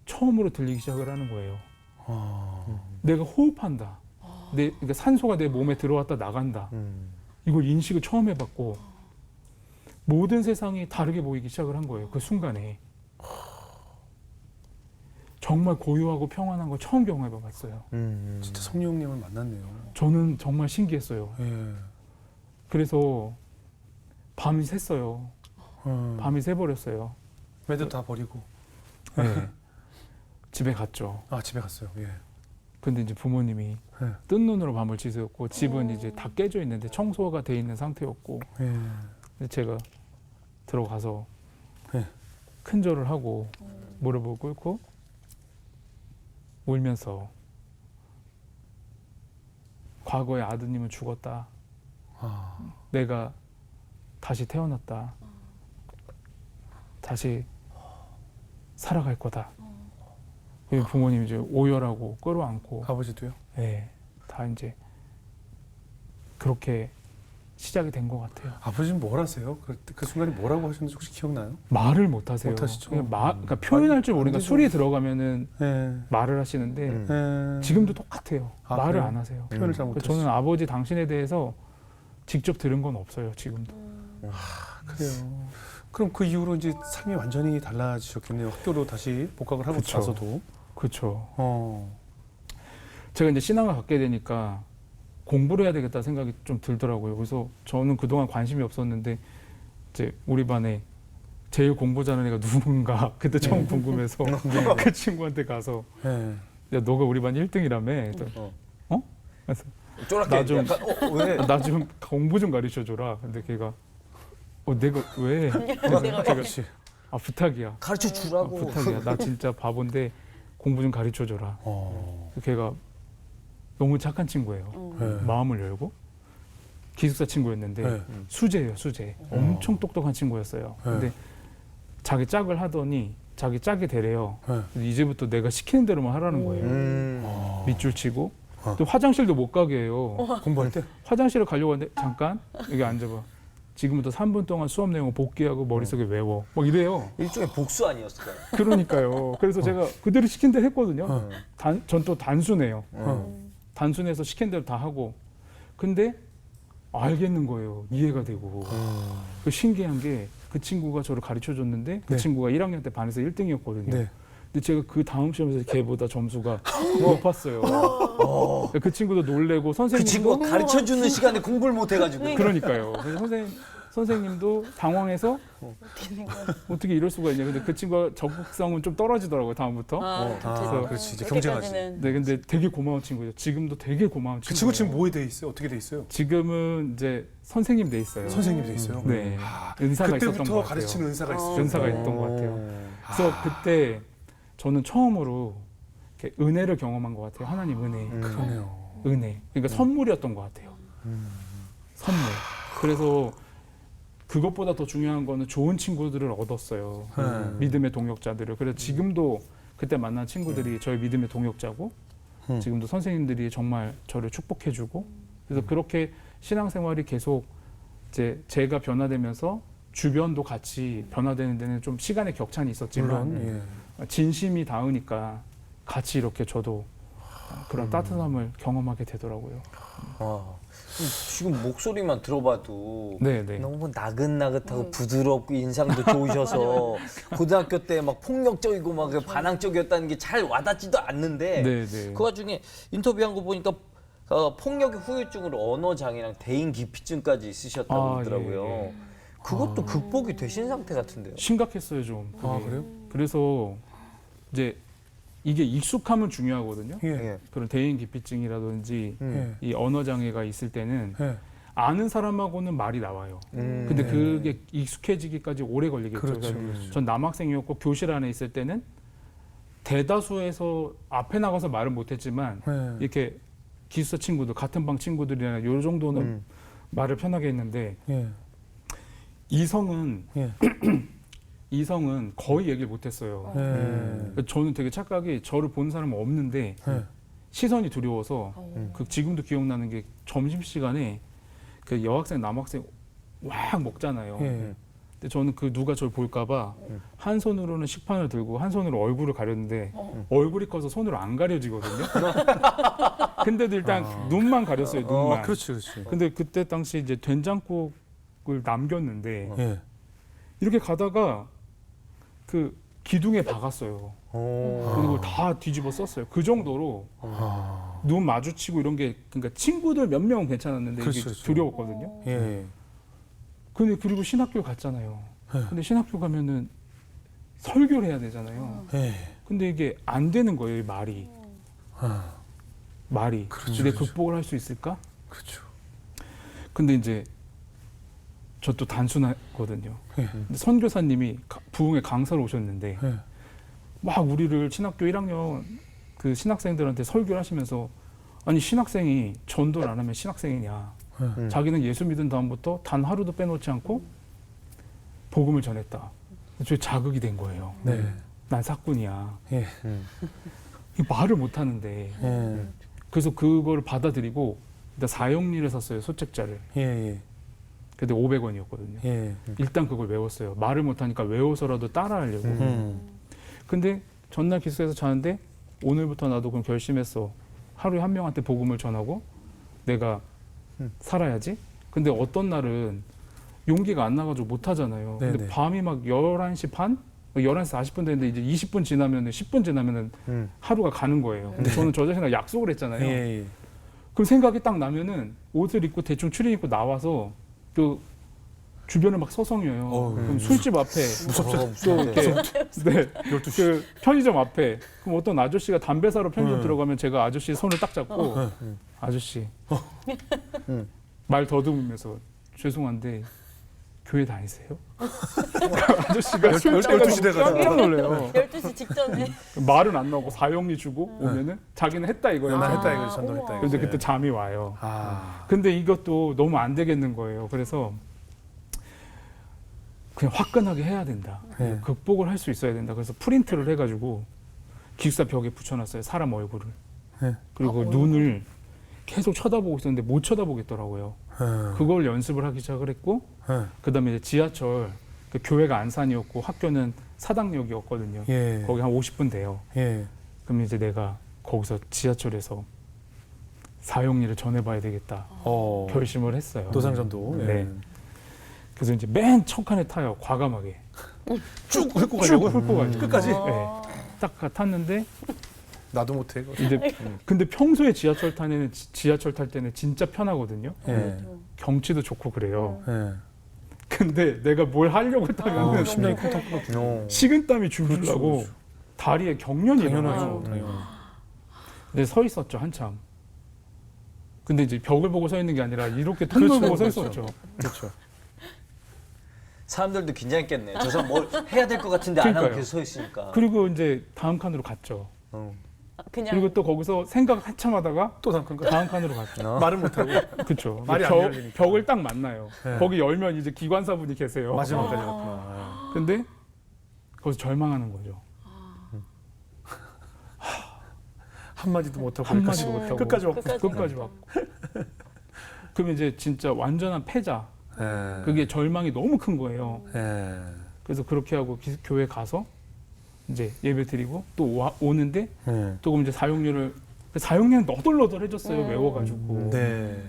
처음으로 들리기 시작을 하는 거예요. 내가 호흡한다. 그러니까 산소가 내 몸에 들어왔다 나간다. 이걸 인식을 처음 해봤고 모든 세상이 다르게 보이기 시작을 한 거예요. 그 순간에. 정말 고요하고 평안한 걸 처음 경험해봤어요. 진짜 성령님을 만났네요. 저는 정말 신기했어요. 예. 그래서 밤이 샜어요. 어. 밤이 새버렸어요. 애들 다 버리고. 네. 집에 갔죠. 아, 집에 갔어요. 예. 근데 이제 부모님이 네. 뜬 눈으로 밤을 지새웠고 집은 이제 다 깨져 있는데 청소가 돼 있는 상태였고 예. 근데 제가 들어가서 네. 큰 절을 하고 무릎을 꿇고 울면서 과거의 아드님은 죽었다. 아. 내가 다시 태어났다. 다시 살아갈 거다. 그리고 부모님이 이제 오열하고 끌어안고 아버지도요? 네, 다 이제 그렇게 시작이 된 것 같아요. 아버지는 뭘 하세요? 그 순간에 뭐라고 하셨는지 혹시 기억나요? 말을 못 하세요. 못 하시죠? 그러니까 표현할 줄 모르니까 안 되죠. 술이 들어가면은 예. 말을 하시는데 예. 지금도 똑같아요. 아, 말을 그래요? 안 하세요. 표현을 잘 그러니까 못하시죠. 저는 아버지 당신에 대해서 직접 들은 건 없어요. 지금도. 그래요. 그럼 그 이후로 이제 삶이 완전히 달라지셨겠네요. 학교로 다시 복학을 하고 그쵸. 나서도. 그렇죠. 어. 제가 이제 신앙을 갖게 되니까 공부를 해야 되겠다 생각이 좀 들더라고요. 그래서 저는 그동안 관심이 없었는데 이제 우리 반에 제일 공부 잘하는 애가 누군가 그때 처음 궁금해서 그 친구한테 가서 예. 야 너가 우리 반 1등이라며. 어? 그래서 쫄았게 나 좀- 약간 왜? 나 좀 공부 좀 가르쳐 줘라. 근데 걔가 내가 왜? 내가 그렇지. 아 부탁이야. 가르쳐 주라고. 부탁이야. 나 진짜 바본데 공부 좀 가르쳐 줘라. 어. 걔가 너무 착한 친구예요. 예. 마음을 열고 기숙사 친구였는데 예. 수재예요, 수재. 엄청 똑똑한 친구였어요. 근데 자기 짝을 하더니 자기 짝이 되래요. 예. 이제부터 내가 시키는 대로만 하라는 거예요. 어. 밑줄 치고 또 화장실도 못 가게 해요. 공부할 때? 화장실을 가려고 하는데 잠깐 여기 앉아봐. 지금부터 3분 동안 수업 내용을 복기하고 머릿속에 외워. 막 이래요. 일종의 복수 아니었을까요? 그러니까요. 그래서 제가 그대로 시킨 대로 했거든요. 어. 전 또 단순해요. 어. 단순해서 시킨 대로 다 하고. 근데 알겠는 거예요. 이해가 되고. 그 신기한 게 그 친구가 저를 가르쳐 줬는데 그 네. 친구가 1학년 때 반에서 1등이었거든요. 네. 근데 제가 그 다음 시험에서 걔보다 점수가 높았어요. 그 친구도 놀래고 그 선생님도 친구가 가르쳐 주는 시간에 공부를 못 해가지고. 그러니까요. 그래서 선생님도 당황해서 어떻게 이럴 수가 있냐. 근데 그 친구가 적극성은 좀 떨어지더라고요. 다음부터. 아, 그렇지. 이제 경쟁하지. 네, 근데 되게 고마운 친구죠. 지금도 되게 고마운 그 친구. 친구 지금 뭐에 돼 있어요? 어떻게 돼 있어요? 지금은 이제 선생님 돼 있어요. 선생님이 돼 있어요? 네. 아, 은사가 있었던 것 그때부터 같아요. 가르치는 은사가 있어요. 은사가 있던 것 같아요. 그래서 그때 저는 처음으로 이렇게 은혜를 경험한 것 같아요. 하나님 은혜. 그러네요. 은혜. 그러니까 선물이었던 것 같아요. 선물. 그래서 그것보다 더 중요한 거는 좋은 친구들을 얻었어요. 믿음의 동역자들을. 그래서 지금도 그때 만난 친구들이 저희 믿음의 동역자고 지금도 선생님들이 정말 저를 축복해주고 그래서 그렇게 신앙생활이 계속 이제 제가 변화되면서 주변도 같이 변화되는 데는 좀 시간의 격찬이 있었지만 물론, 예. 진심이 닿으니까 같이 이렇게 저도 그런 따뜻함을 경험하게 되더라고요. 지금 목소리만 들어봐도 네. 너무 나긋나긋하고 부드럽고 인상도 좋으셔서 고등학교 때 막 폭력적이고 막 반항적이었다는 게 잘 와닿지도 않는데 네. 그 와중에 인터뷰한 거 보니까 폭력의 후유증으로 언어 장애랑 대인 기피증까지 있으셨다고 그러더라고요. 예. 그것도 극복이 되신 상태 같은데요. 심각했어요 좀. 그게. 아, 그래요? 그래서 이제 이게 익숙함은 중요하거든요. 예. 그런 대인 기피증이라든지 예. 이 언어 장애가 있을 때는 예. 아는 사람하고는 말이 나와요. 근데 그게 익숙해지기까지 오래 걸리겠죠. 그렇죠. 그러니까 전 남학생이었고 교실 안에 있을 때는 대다수에서 앞에 나가서 말을 못했지만 예. 이렇게 기숙사 친구들 같은 방 친구들이나 요 정도는 말을 편하게 했는데 예. 이성은 예. 이성은 거의 얘기를 못했어요. 예. 저는 되게 착각이 저를 보는 사람은 없는데 예. 시선이 두려워서 어. 그 지금도 기억나는 게 점심 시간에 그 여학생 남학생 막 먹잖아요. 예. 근데 저는 그 누가 저를 볼까봐 한 손으로는 식판을 들고 한 손으로 얼굴을 가렸는데 얼굴이 커서 손으로 안 가려지거든요. 근데도 일단 눈만 가렸어요. 눈만. 그렇지, 그렇지. 근데 그때 당시 이제 된장국을 남겼는데 예. 이렇게 가다가 그 기둥에 박았어요. 그리고 다 뒤집어 썼어요. 그 정도로 아. 눈 마주치고 이런 게 그러니까 친구들 몇 명은 괜찮았는데 그렇죠, 이게 그렇죠. 두려웠거든요. 예. 근데 그리고 신학교 갔잖아요. 네. 근데 신학교 가면은 설교를 해야 되잖아요. 예. 근데 이게 안 되는 거예요, 이 말이. 아. 말이. 그렇죠, 내가 그렇죠. 극복을 할 수 있을까? 그렇죠. 근데 이제 저 또 단순하거든요. 예. 근데 선교사님이 부흥회 강사로 오셨는데 예. 막 우리를 신학교 1학년 그 신학생들한테 설교를 하시면서 아니 신학생이 전도를 안 하면 신학생이냐. 자기는 예수 믿은 다음부터 단 하루도 빼놓지 않고 복음을 전했다. 저 자극이 된 거예요. 네. 난 사꾼이야. 예. 이 말을 못 하는데. 예. 그래서 그걸 받아들이고 일단 사형리를 샀어요. 소책자를. 예. 예. 근데 500원이었거든요. 예. 일단 그걸 외웠어요. 말을 못 하니까 외워서라도 따라하려고. 근데 전날 기숙사에서 자는데 오늘부터 나도 그럼 결심했어. 하루에 한 명한테 복음을 전하고 내가 살아야지. 근데 어떤 날은 용기가 안 나가지고 못 하잖아요. 근데 네네. 밤이 막 11시 반? 11시 40분 됐는데 이제 20분 지나면은 10분 지나면은 하루가 가는 거예요. 근데 저는 저 자신과 약속을 했잖아요. 예. 그 생각이 딱 나면은 옷을 입고 대충 추리 입고 나와서 그 주변을 막 서성여요. 그럼 술집 앞에 또 이렇게 네, 그 편의점 앞에 그럼 어떤 아저씨가 담배 사러 편의점 들어가면 제가 아저씨 손을 딱 잡고 아저씨 말 더듬으면서 죄송한데 교회 다니세요? 그 아저씨가 술 12시 취해가지고 깜짝 놀래요. 12시 직전에. 말은 안 나오고 사형리 주고 오면은 자기는 했다 이거예요. 난 했다 아, 이거 전도했다 우와. 이거. 근데 그때 잠이 와요. 아. 근데 이것도 너무 안 되겠는 거예요. 그래서 그냥 화끈하게 해야 된다. 네. 극복을 할 수 있어야 된다. 그래서 프린트를 해가지고 기숙사 벽에 붙여놨어요. 사람 얼굴을. 네. 그리고 눈을 계속 쳐다보고 있었는데 못 쳐다보겠더라고요. 예. 그걸 연습을 하기 시작을 했고 예. 그다음에 이제 지하철 그 교회가 안산이었고 학교는 사당역이었거든요. 예. 거기 한 50분 돼요. 예. 그럼 이제 내가 거기서 지하철에서 사형리를 전해봐야 되겠다. 결심을 했어요. 노상전도. 네. 예. 그래서 이제 맨 첫 칸에 타요. 과감하게. 쭉 훑고 쭉 가려고. 훑고 가죠. 끝까지? 네. 딱 탔는데 나도 못해. 그거. 이제 근데 평소에 지하철 탈 때는 진짜 편하거든요. 예. 경치도 좋고 그래요. 예. 근데 내가 뭘 하려고 했다면 심장이 쿵탕쿵탕. 식은땀이 줄줄 나고 그렇죠. 다리에 경련이 당연하죠. 일어나요. 당연히. 근데 서 있었죠 한참. 근데 이제 벽을 보고 서 있는 게 아니라 이렇게 통로를 보고 서 있었죠. 그렇죠. 사람들도 긴장했겠네. 저 사람 뭘 해야 될 것 같은데 안 하고 그러니까요. 계속 서 있으니까. 그리고 이제 다음 칸으로 갔죠. 그냥 그리고 또 거기서 생각 한참 하다가 또 잠깐 다음 칸으로 갔죠. 말을 못 하고 그렇죠. 말이 안 열리니까. 벽을 딱 만나요. 네. 거기 열면 이제 기관사분이 계세요. 마지막까지 갔구나. 근데 거기서 절망하는 거죠. 한 마디도 못 하고 한 마디도 못 하고 끝까지 왔고. 끝까지 왔고. 그러면 이제 진짜 완전한 패자. 예. 그게 절망이 너무 큰 거예요. 예. 그래서 그렇게 하고 교회 가서 이제 예배 드리고 또 오는데 예. 또 그럼 이제 사용료는 너덜너덜해졌어요. 외워가지고. 네.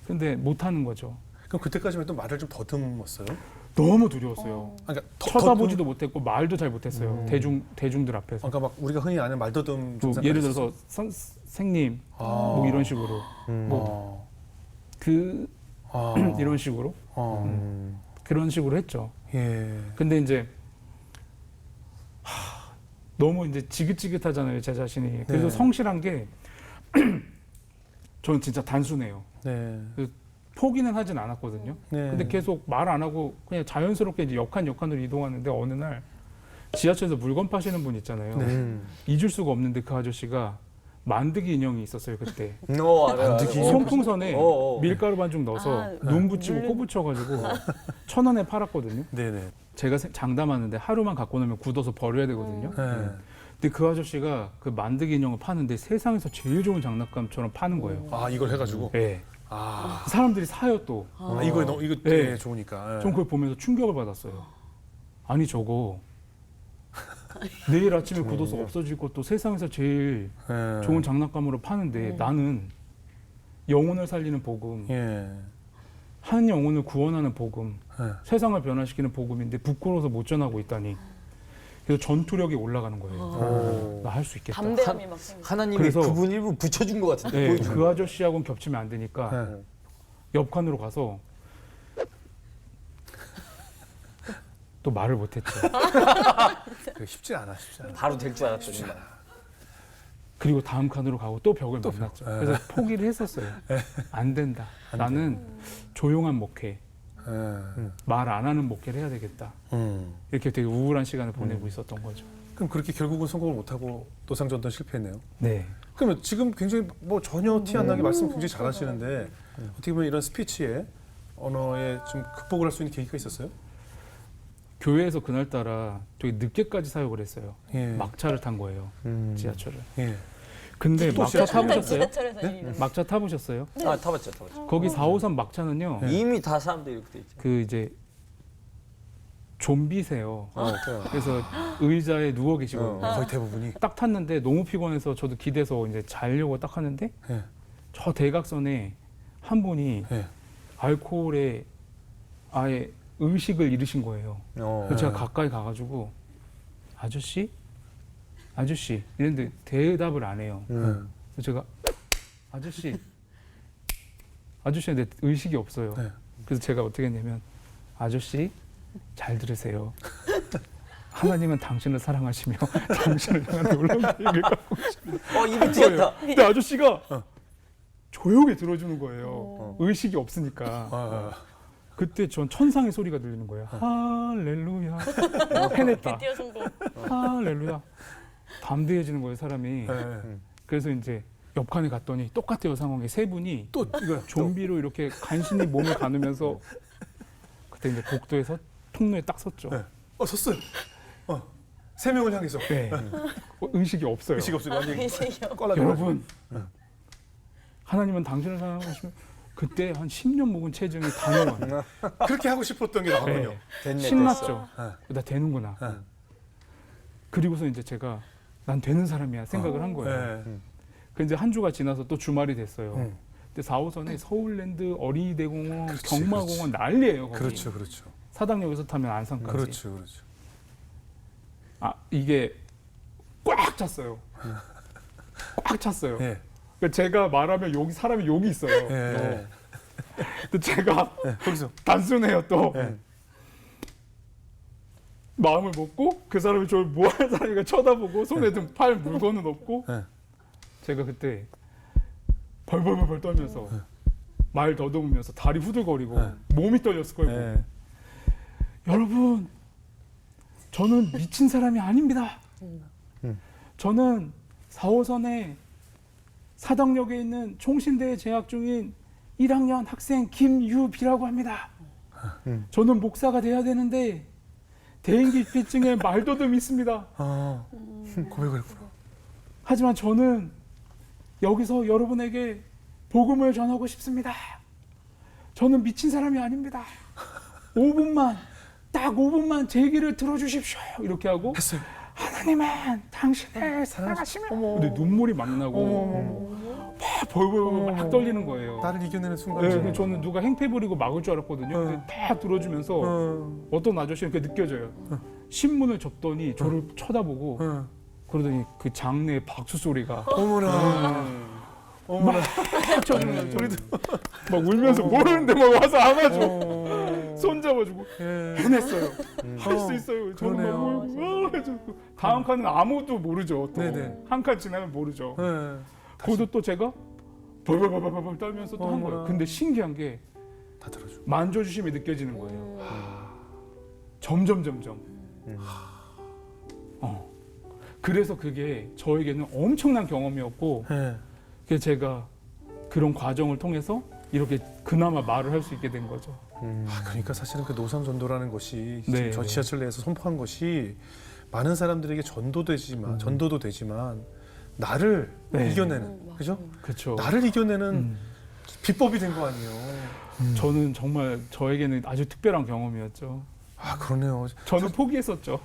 근데 못 하는 거죠. 그럼 그때까지만 해도 말을 좀 더듬었어요? 너무 두려웠어요. 그러니까 쳐다보지도 못했고 말도 잘 못했어요. 대중들 앞에서. 그러니까 막 우리가 흔히 아는 말더듬 뭐 증상까지 예를 있었어요? 들어서 선생님 아. 뭐 이런 식으로 뭐 이런 식으로 그런 식으로 했죠. 예. 근데 이제 너무 이제 지긋지긋하잖아요, 제 자신이. 그래서 네. 성실한 게 저는 진짜 단순해요. 네. 포기는 하진 않았거든요. 네. 근데 계속 말 안 하고 그냥 자연스럽게 이제 역한으로 이동하는데 어느 날 지하철에서 물건 파시는 분 있잖아요. 네. 잊을 수가 없는데 그 아저씨가 만드기 인형이 있었어요 그때. 알아요. 만드기 인형? 손풍선에 어. 밀가루 반죽 넣어서 아, 눈 붙이고 코 붙여가지고 1,000원에 팔았거든요. 네네. 제가 장담하는데 하루만 갖고 나면 굳어서 버려야 되거든요. 네. 근데 그 아저씨가 그 만드기 인형을 파는데 세상에서 제일 좋은 장난감처럼 파는 거예요. 아 이걸 해가지고. 네. 아, 사람들이 사요 또. 이거 네. 좋으니까. 전 그걸 보면서 충격을 받았어요. 아니 저거 내일 아침에 굳어서 없어질 것도 세상에서 제일 네. 좋은 장난감으로 파는데 나는 영혼을 살리는 복음, 예. 한 영혼을 구원하는 복음, 네. 세상을 변화시키는 복음인데 부끄러워서 못 전하고 있다니. 그래서 전투력이 올라가는 거예요. 오. 나 할 수 있겠다. 담대함이 막 생겨. 하나님이 그래서- 그분 일부 붙여준 것 같은데. 네, 보여준 그 거. 아저씨하고는 겹치면 안 되니까 네. 옆 칸으로 가서 또 말을 못했죠. 그게 쉽지 않아. 바로 될 줄 알았더니. 그리고 다음 칸으로 가고 또 벽을 또 만났죠. 벽. 그래서 포기를 했었어요. 안 된다. 나는 조용한 목회, 예. 말 안 하는 목회를 해야 되겠다. 이렇게 되게 우울한 시간을 보내고 있었던 거죠. 그럼 그렇게 결국은 성공을 못하고 노상전도는 실패했네요. 네. 그러면 지금 굉장히 뭐 전혀 티 안 나게 말씀 굉장히 잘하시는데 어떻게 보면 이런 스피치에 언어에 좀 극복을 할 수 있는 계기가 있었어요? 교회에서 그날따라 되게 늦게까지 사역을 했어요. 예. 막차를 탄 거예요. 지하철을. 예. 근데 또 막차 지하철? 타보셨어요? 지하철에서 이런. 막차 타보셨어요? 아, 타봤죠. 거기 4호선 막차는요. 이미 다 사람들이 이렇게 돼 있죠. 그 이제 좀비세요. 그래요. 그래서 의자에 누워 계시거든요. 어. 거의 대부분이. 딱 탔는데 너무 피곤해서 저도 기대서 이제 자려고 딱 하는데 예. 저 대각선에 한 분이 예. 알코올에 아예 의식을 잃으신 거예요. 그래서 제가 가까이 가가지고 아저씨 이랬는데 대답을 안 해요. 그래서 제가 아저씨한테 의식이 없어요. 네. 그래서 제가 어떻게 했냐면 아저씨 잘 들으세요. 하나님은 당신을 사랑하시며 당신을 향한 놀라운 계획을 갖고 계십니다. 입이 튀었다. 근데 아저씨가 조용히 들어주는 거예요. 의식이 없으니까. 아, 그때 전 천상의 소리가 들리는 거예요. 할렐루야. 해냈다. 드디어 성공. 할렐루야. 담대해지는 거예요, 사람이. 예. 그래서 이제 옆칸에 갔더니 똑같아요, 상황이. 세 분이 또 이거 좀비로 이렇게 간신히 몸을 가누면서 그때 이제 복도에서 통로에 딱 섰죠. 네. 섰어요. 세 명을 향해서. 네. 의식이 없어요. 의식 없어요. 완전히 의식이요. 껄라져. 여러분, 하나님은 당신을 사랑하시면 그때 한 10년 묵은 체증이 당연한 그렇게 하고 싶었던 게 나왔군요. 네. 됐네, 신났죠. 됐어. 나 되는구나. 네. 그리고서 이제 제가 난 되는 사람이야 생각을 한 거예요. 예. 그 이제 한 주가 지나서 또 주말이 됐어요. 음. 근데 4호선에 서울랜드, 어린이대공원, 그렇지, 경마공원 난리예요. 거기. 그렇죠, 그렇죠. 사당역에서 타면 안산까지. 그렇죠, 그렇죠. 아 이게 꽉 찼어요. 꽉 찼어요. 예. 그러니까 제가 말하면 여기 사람이 여기 있어요. 예. 근데 제가 거기서. 단순해요 또. 예. 마음을 먹고 그 사람이 저를 뭐하는 사람인가 쳐다보고 손에 든 팔 물건은 없고 네. 제가 그때 벌벌벌 떨면서 말 더듬으면서 다리 후들거리고 네. 몸이 떨렸을 거예요. 예. 여러분 저는 미친 사람이 아닙니다. 저는 4호선에 사당역에 있는 총신대에 재학 중인 1학년 학생 김유비라고 합니다. 저는 목사가 돼야 되는데 대인기피증에 말더듬이 있습니다. 고백을 했구나. 하지만 저는 여기서 여러분에게 복음을 전하고 싶습니다. 저는 미친 사람이 아닙니다. 5분만, 딱 5분만 제 얘기를 들어주십시오. 이렇게 하고 했어요. 하나님은 당신을 사랑하시며 근데 눈물이 막 나고 막 벌벌 막 떨리는 거예요. 나를 이겨내는 순간. 네, 그래서 저는 누가 행패 부리고 막을 줄 알았거든요. 근데 다 들어주면서 어떤 아저씨는 그게 느껴져요. 신문을 접더니 저를 쳐다보고 그러더니 그 장내의 박수 소리가 어머나. 어머나. 막 쳐주는 소리도 막 울면서 모르는데 막 와서 안아줘. 손잡아주고 해냈어요. 할 수 있어요. 저는 그러네요. 막 해주고 다음 칸은 아무도 모르죠. 네네. 한 칸 지나면 모르죠. 예. 거기서 또 제가 벌벌벌벌 떨면서 또 한 거예요. 근데 신기한 게 다 들어줘. 만져주심이 느껴지는 거예요. 점점. 그래서 그게 저에게는 엄청난 경험이었고 네. 그래서 제가 그런 과정을 통해서 이렇게 그나마 말을 할 수 있게 된 거죠. 그러니까 사실은 그 노상 전도라는 것이 네, 지금 저 네. 지하철 내에서 선포한 것이 많은 사람들에게 전도도 되지만 나를 네. 이겨내는, 그죠? 그렇죠. 나를 이겨내는 음. 비법이 된 거 아니에요. 저는 정말 저에게는 아주 특별한 경험이었죠. 아, 그러네요. 저는 포기했었죠.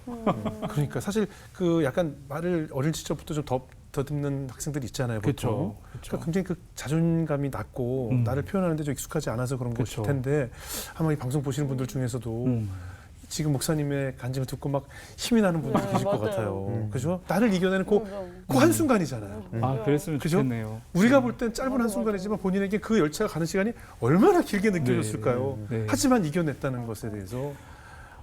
그러니까 사실 그 약간 말을 어린 시절부터 좀 더듬는 학생들이 있잖아요. 보통. 그렇죠. 그러니까 굉장히 그 자존감이 낮고 나를 표현하는데 좀 익숙하지 않아서 그런 것일 그쵸. 텐데 아마 이 방송 보시는 분들 중에서도 지금 목사님의 간증을 듣고 막 힘이 나는 분들이 계실 것 맞아요. 같아요. 그죠? 나를 이겨내는 그 한순간이잖아요. 아, 그랬으면 그죠? 좋겠네요. 우리가 볼 땐 짧은 맞아, 한순간이지만 본인에게 그 열차가 가는 시간이 얼마나 길게 느껴졌을까요? 네. 하지만 이겨냈다는 것에 대해서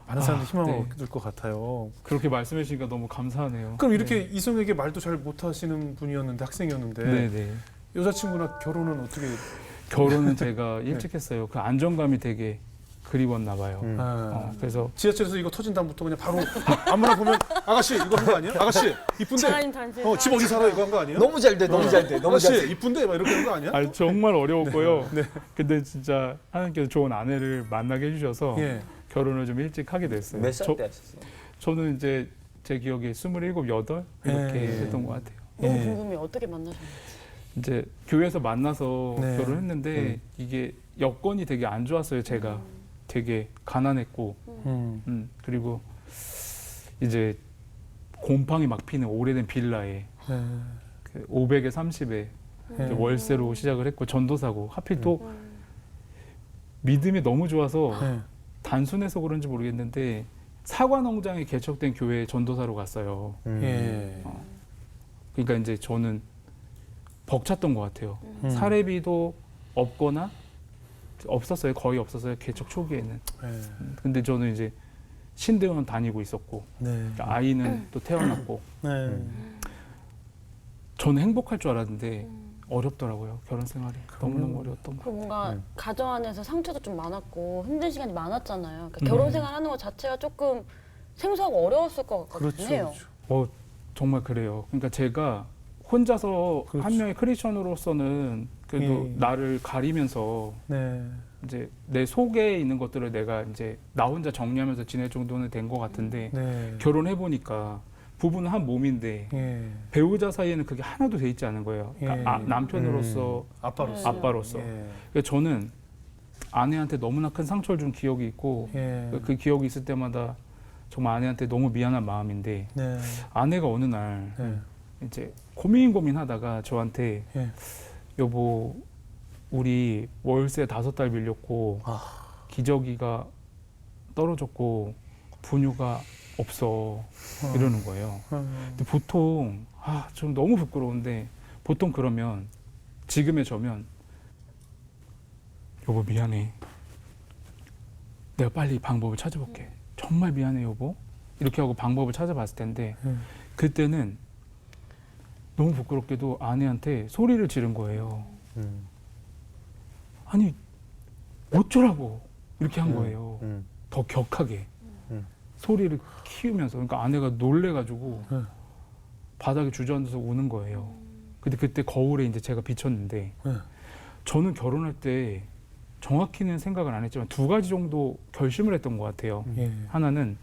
많은 사람들이 희망을 네. 얻을 것 같아요. 그렇게 말씀해 주시니까 너무 감사하네요. 그럼 이렇게 네. 이성에게 말도 잘 못하시는 분이었는데 학생이었는데 네. 여자친구나 결혼은 어떻게? 결혼은 제가 일찍 했어요. 그 안정감이 되게 그리웠나 봐요. 아, 그래서 지하철에서 이거 터진 다음부터 그냥 바로 아무나 보면 아가씨 이거 한 거 아니에요? 아가씨 이쁜데? 하나님 단지. 집 어디 살아 이거 한 거 아니에요? 너무 잘 돼, 너무 잘 돼, 너무 잘 돼. 아가씨 이쁜데 막 이렇게 한 거 아니야? 아, 정말 어려웠고요. 네. 근데 진짜 하나님께서 좋은 아내를 만나게 해주셔서 예. 결혼을 좀 일찍 하게 됐어요. 몇 살 때 하셨어요? 저는 이제 제 기억에 27, 8 이렇게 예. 했던 것 같아요. 너무 예. 궁금해요. 어떻게 만나셨나요? 이제 교회에서 만나서 네. 결혼했는데 이게 여건이 되게 안 좋았어요. 제가 되게 가난했고 그리고 이제 곰팡이 막 피는 오래된 빌라에 네. 그 500에 30에 네. 월세로 시작을 했고 전도사고 하필 또 믿음이 너무 좋아서 네. 단순해서 그런지 모르겠는데 사과 농장에 개척된 교회에 전도사로 갔어요. 예. 그러니까 이제 저는 벅찼던 것 같아요. 음. 사례비도 없거나 없었어요. 거의 없었어요. 개척 초기에는. 네. 근데 저는 이제 신대원 다니고 있었고 네. 아이는 또 태어났고 네. 저는 행복할 줄 알았는데 어렵더라고요. 결혼 생활이 너무너무 어려웠던 거. 그리고 뭔가 가정 안에서 상처도 좀 많았고 힘든 시간이 많았잖아요. 그러니까 음. 결혼 생활하는 것 자체가 조금 생소하고 어려웠을 것 같긴 그렇죠. 해요. 그렇죠. 정말 그래요. 그러니까 제가 혼자서 그렇죠. 한 명의 크리스천으로서는 그래도 예. 나를 가리면서 네. 이제 내 속에 있는 것들을 내가 이제 나 혼자 정리하면서 지낼 정도는 된 것 같은데 네. 결혼해 보니까 부부는 한 몸인데 예. 배우자 사이에는 그게 하나도 돼 있지 않은 거예요. 그러니까 예. 남편으로서 아빠로서. 아빠로서. 예. 그러니까 저는 아내한테 너무나 큰 상처를 준 기억이 있고 예. 그 기억이 있을 때마다 정말 아내한테 너무 미안한 마음인데 네. 아내가 어느 날 네. 이제 고민하다가 저한테 예. 여보 우리 월세 5달 밀렸고 기저귀가 떨어졌고 분유가 없어 이러는 거예요. 근데 보통 좀 너무 부끄러운데 보통 그러면 지금의 저면 여보 미안해. 내가 빨리 방법을 찾아볼게. 정말 미안해 여보. 이렇게 하고 방법을 찾아봤을 텐데 그때는 너무 부끄럽게도 아내한테 소리를 지른 거예요. 아니 어쩌라고 이렇게 한 거예요. 더 격하게 소리를 키우면서. 그러니까 아내가 놀래가지고 바닥에 주저앉아서 우는 거예요. 근데 그때 거울에 이제 제가 비쳤는데 저는 결혼할 때 정확히는 생각을 안 했지만 2가지 정도 결심을 했던 것 같아요. 예. 하나는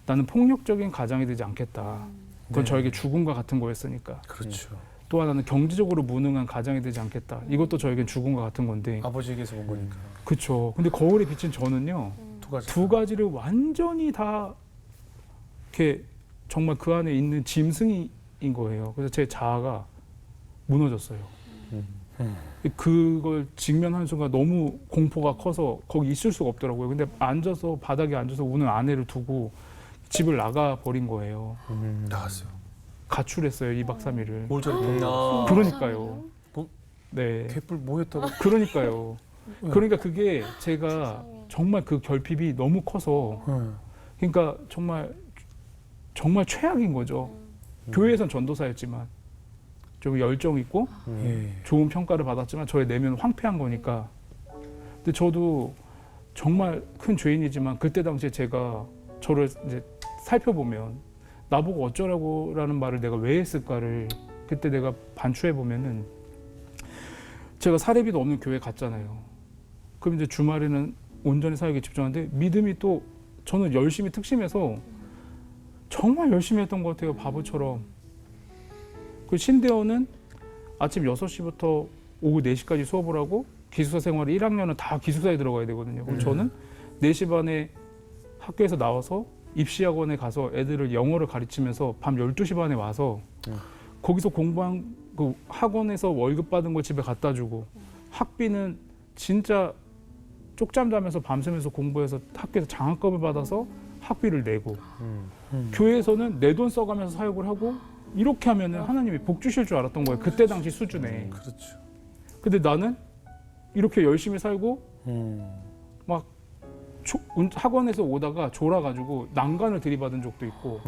나는 폭력적인 가장이 되지 않겠다. 그건 네. 저에게 죽음과 같은 거였으니까. 그렇죠. 또 하나는 경제적으로 무능한 가장이 되지 않겠다. 이것도 저에겐 죽음과 같은 건데. 아버지에게서 온 거니까. 그렇죠. 근데 거울에 비친 저는요. 2가지. 2가지를 완전히 다 이렇게 정말 그 안에 있는 짐승인 거예요. 그래서 제 자아가 무너졌어요. 그걸 직면하는 순간 너무 공포가 커서 거기 있을 수가 없더라고요. 근데 바닥에 앉아서 우는 아내를 두고 집을 나가 버린 거예요. 나갔어요. 가출했어요. 2박 3일을. 뭘 저렇게. 그러니까요. 뭐? 네. 개뿔 뭐 했다고? 그러니까요. 그러니까 그게 제가 정말 그 결핍이 너무 커서 그러니까 정말 최악인 거죠. 교회에선 전도사였지만 좀 열정 있고 예. 좋은 평가를 받았지만 저의 내면은 황폐한 거니까. 근데 저도 정말 큰 죄인이지만 그때 당시에 제가 저를 이제 살펴보면 나보고 어쩌라고라는 말을 내가 왜 했을까를 그때 내가 반추해 보면은 제가 사례비도 없는 교회 갔잖아요. 그럼 이제 주말에는 온전히 사역에 집중하는데 믿음이 또 저는 열심히 특심해서 정말 열심히 했던 것 같아요. 바보처럼. 그 신대원은 아침 6시부터 오후 4시까지 수업을 하고 기숙사 생활을 1학년은 다 기숙사에 들어가야 되거든요. 그럼 저는 4시 반에 학교에서 나와서 입시학원에 가서 애들을 영어를 가르치면서 밤 12시 반에 와서 거기서 공부한 그 학원에서 월급 받은 거 집에 갖다 주고 학비는 진짜 쪽잠 자면서 밤새면서 공부해서 학교에서 장학금을 받아서 학비를 내고 교회에서는 내 돈 써가면서 사역을 하고 이렇게 하면은 하나님이 복 주실 줄 알았던 거예요. 그때 당시 수준에. 그렇죠. 근데 나는 이렇게 열심히 살고 막 학원에서 오다가 졸아가지고 난간을 들이받은 적도 있고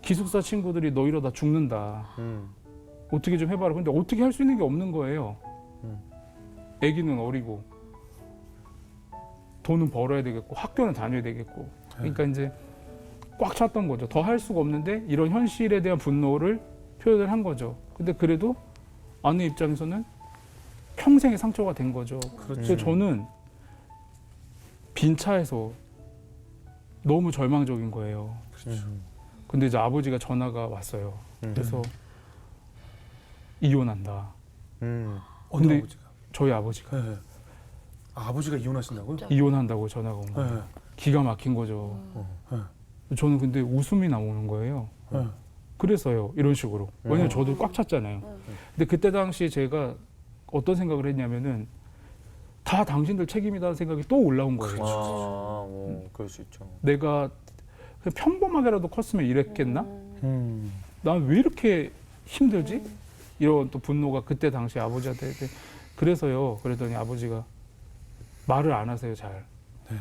기숙사 친구들이 너 이러다 죽는다. 어떻게 좀 해봐라. 근데 어떻게 할 수 있는 게 없는 거예요. 아기는 어리고 돈은 벌어야 되겠고 학교는 다녀야 되겠고. 그러니까 이제 꽉 찼던 거죠. 더 할 수가 없는데 이런 현실에 대한 분노를 표현을 한 거죠. 근데 그래도 아내 입장에서는 평생의 상처가 된 거죠. 그래서 저는 빈 차에서 너무 절망적인 거예요. 근데 이제 아버지가 전화가 왔어요. 그래서 이혼한다. 어느 근데 아버지가? 저희 아버지가 네. 아버지가 이혼하신다고요? 이혼한다고 전화가 온 거예요. 네. 기가 막힌 거죠. 저는 근데 웃음이 나오는 거예요. 네. 그래서요. 이런 식으로. 왜냐면 저도 꽉 찼잖아요. 근데 그때 당시 제가 어떤 생각을 했냐면은 다 당신들 책임이다는 생각이 또 올라온 거예요. 그럴 수 있죠. 내가 그냥 평범하게라도 컸으면 이랬겠나? 난 왜 이렇게 힘들지? 이런 또 분노가 그때 당시 아버지한테. 그래서요. 그랬더니 아버지가 말을 안 하세요, 잘. 네.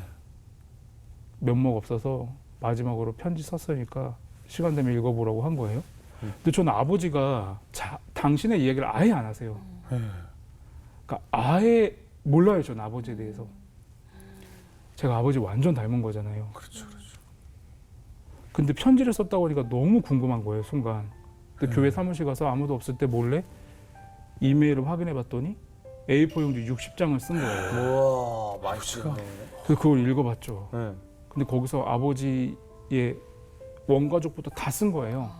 면목 없어서 마지막으로 편지 썼으니까 시간 되면 읽어보라고 한 거예요. 근데 저는 아버지가 당신의 이야기를 아예 안 하세요. 네. 그러니까 아예 몰라요, 저는 아버지에 대해서. 제가 아버지 완전 닮은 거잖아요. 그렇죠, 그렇죠. 근데 편지를 썼다고 하니까 너무 궁금한 거예요, 순간. 근데 교회 사무실 가서 아무도 없을 때 몰래 이메일을 확인해 봤더니 A4 용지 60장을 쓴 거예요. 우와, 맛있겠네. 그래서 그걸 읽어봤죠. 네. 근데 거기서 아버지의 원가족부터 다 쓴 거예요.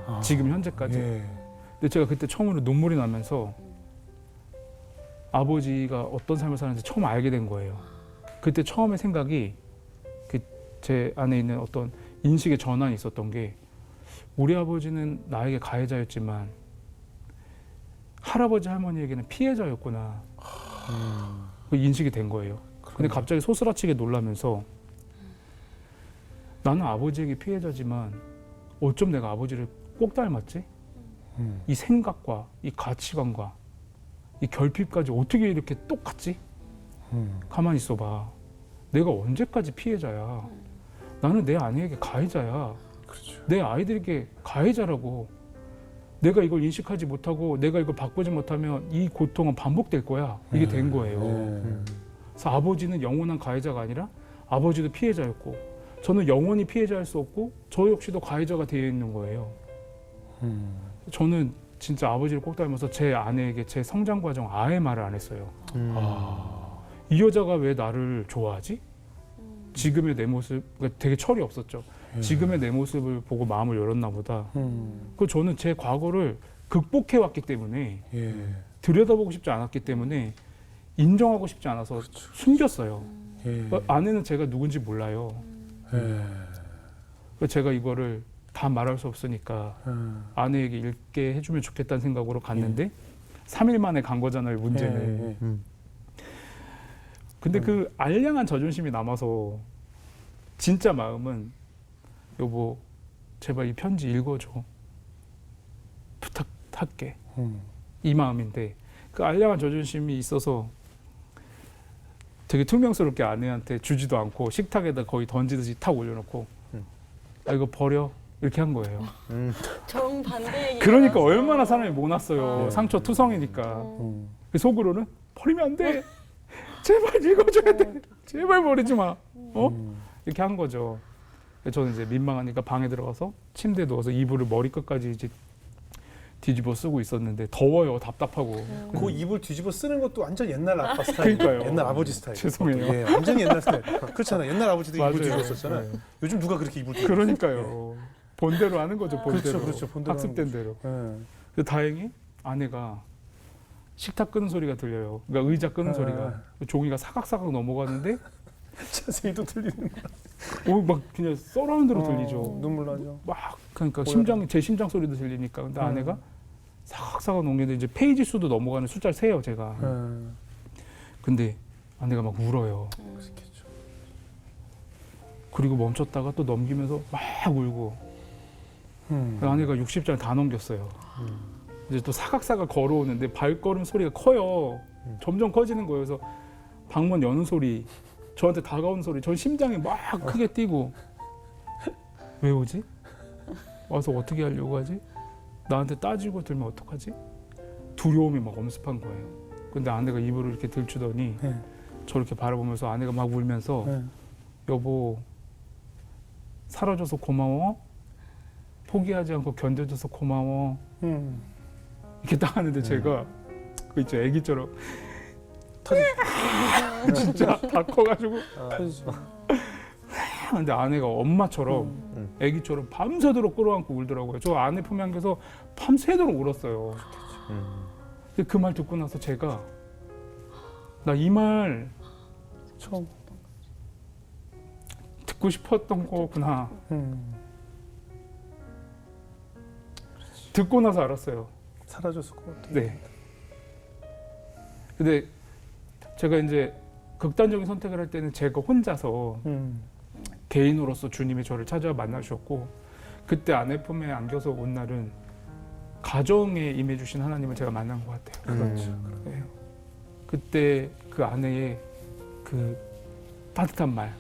아, 지금 현재까지. 예. 근데 제가 그때 처음으로 눈물이 나면서 아버지가 어떤 삶을 사는지 처음 알게 된 거예요. 그때 처음에 생각이 제 안에 있는 어떤 인식의 전환이 있었던 게 우리 아버지는 나에게 가해자였지만 할아버지 할머니에게는 피해자였구나. 그 인식이 된 거예요. 근데 갑자기 소스라치게 놀라면서 나는 아버지에게 피해자지만 어쩜 내가 아버지를 꼭 닮았지? 이 생각과 이 가치관과 이 결핍까지 어떻게 이렇게 똑같지? 가만히 있어봐. 내가 언제까지 피해자야? 나는 내 아내에게 가해자야. 그렇죠. 내 아이들에게 가해자라고. 내가 이걸 인식하지 못하고 내가 이걸 바꾸지 못하면 이 고통은 반복될 거야. 이게 된 거예요. 그래서 아버지는 영원한 가해자가 아니라 아버지도 피해자였고 저는 영원히 피해자일 수 없고 저 역시도 가해자가 되어 있는 거예요. 저는 진짜 아버지를 꼭 닮아서 제 아내에게 제 성장 과정 아예 말을 안 했어요. 이 여자가 왜 나를 좋아하지? 지금의 내 모습, 그러니까 되게 철이 없었죠. 지금의 내 모습을 보고 마음을 열었나 보다. 그 저는 제 과거를 극복해 왔기 때문에 예. 들여다보고 싶지 않았기 때문에 인정하고 싶지 않아서 그렇죠. 숨겼어요. 예. 아내는 제가 누군지 몰라요. 예. 제가 이거를 다 말할 수 없으니까 아내에게 읽게 해주면 좋겠다는 생각으로 갔는데 3일 만에 간 거잖아요, 문제는. 근데 그 알량한 자존심이 남아서 진짜 마음은 여보 제발 이 편지 읽어줘. 부탁할게. 이 마음인데 그 알량한 자존심이 있어서 되게 퉁명스럽게 아내한테 주지도 않고 식탁에다 거의 던지듯이 탁 올려놓고 아 이거 버려 이렇게 한 거예요. 정반대 얘기. 그러니까 얼마나 사람이 못 났어요. 네. 상처 투성이니까. 그 속으로는 버리면 안 돼. 제발 읽어줘야 돼. 제발 버리지 마. 이렇게 한 거죠. 저는 이제 민망하니까 방에 들어가서 침대에 누워서 이불을 머리끝까지 이제 뒤집어 쓰고 있었는데 더워요, 답답하고. 그 이불 뒤집어 쓰는 것도 완전 옛날 아빠 스타일. 그러니까요. 옛날 아버지 스타일. 죄송해요. 예, 완전 옛날 스타일. 그렇잖아요. 옛날 아버지도 이불 맞아요. 뒤집어 썼잖아요. 네. 요즘 누가 그렇게 이불 뒤집어 그러니까요. 본대로 하는 거죠, 본대로. 그렇죠, 그렇죠. 본대로 학습된 하는 대로. 예. 근데 다행히 아내가 식탁 끄는 소리가 들려요. 그러니까 의자 끄는 아. 소리가. 종이가 사각사각 넘어가는데 자세히도 들리는 거. 막 그냥 서라운드로 들리죠. 눈물 나죠. 막 그러니까 뭐야? 제 심장 소리도 들리니까. 근데 아내가 사각사각 넘기는데 이제 페이지 수도 넘어가는 숫자를 세요, 제가. 근데 아내가 막 울어요. 그렇겠죠. 그리고 멈췄다가 또 넘기면서 막 울고. 아내가 60장 다 넘겼어요. 이제 또 사각사각 걸어오는데 발걸음 소리가 커요. 점점 커지는 거예요. 그래서 방문 여는 소리, 저한테 다가오는 소리, 전 심장이 막 크게 뛰고 왜 오지? 와서 어떻게 하려고 하지? 나한테 따지고 들면 어떡하지? 두려움이 막 엄습한 거예요. 근데 아내가 이불을 이렇게 들추더니 네. 저렇게 바라보면서 아내가 막 울면서 네. 여보 살아줘서 고마워. 포기하지 않고 견뎌줘서 고마워. 이렇게 딱 하는데 제가 그 있죠, 애기처럼 진짜 다 커가지고 터지죠. 근데 아내가 엄마처럼 애기처럼 밤새도록 끌어안고 울더라고요. 저 아내 품에 안겨서 밤새도록 울었어요. 근데 그 말 듣고 나서 제가 나 이 말 처음. 듣고 싶었던 거구나. 듣고 나서 알았어요. 사라졌을 것 같아요. 네. 근데 제가 이제 극단적인 선택을 할 때는 제가 혼자서 개인으로서 주님이 저를 찾아와 만나주셨고, 그때 아내 품에 안겨서 온 날은 가정에 임해주신 하나님을 제가 만난 것 같아요. 그렇죠. 네. 그때 그 아내의 그 따뜻한 말,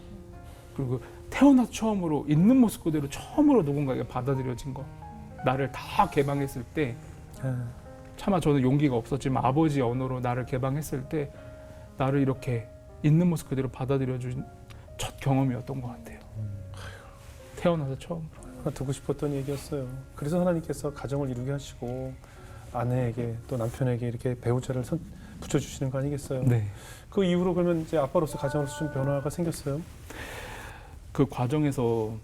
그리고 태어나서 처음으로 있는 모습 그대로 처음으로 누군가에게 받아들여진 거, 나를 다 개방했을 때, 차마 저는 용기가 없었지만 아버지의 언어로 나를 개방했을 때 나를 이렇게 있는 모습 그대로 받아들여준 첫 경험이었던 것 같아요. 태어나서 처음으로. 하나 듣고 싶었던 얘기였어요. 그래서 하나님께서 가정을 이루게 하시고 아내에게 또 남편에게 이렇게 배우자를 붙여주시는 거 아니겠어요? 네. 그 이후로 그러면 이제 아빠로서 가정으로서 좀 변화가 생겼어요? 그 과정에서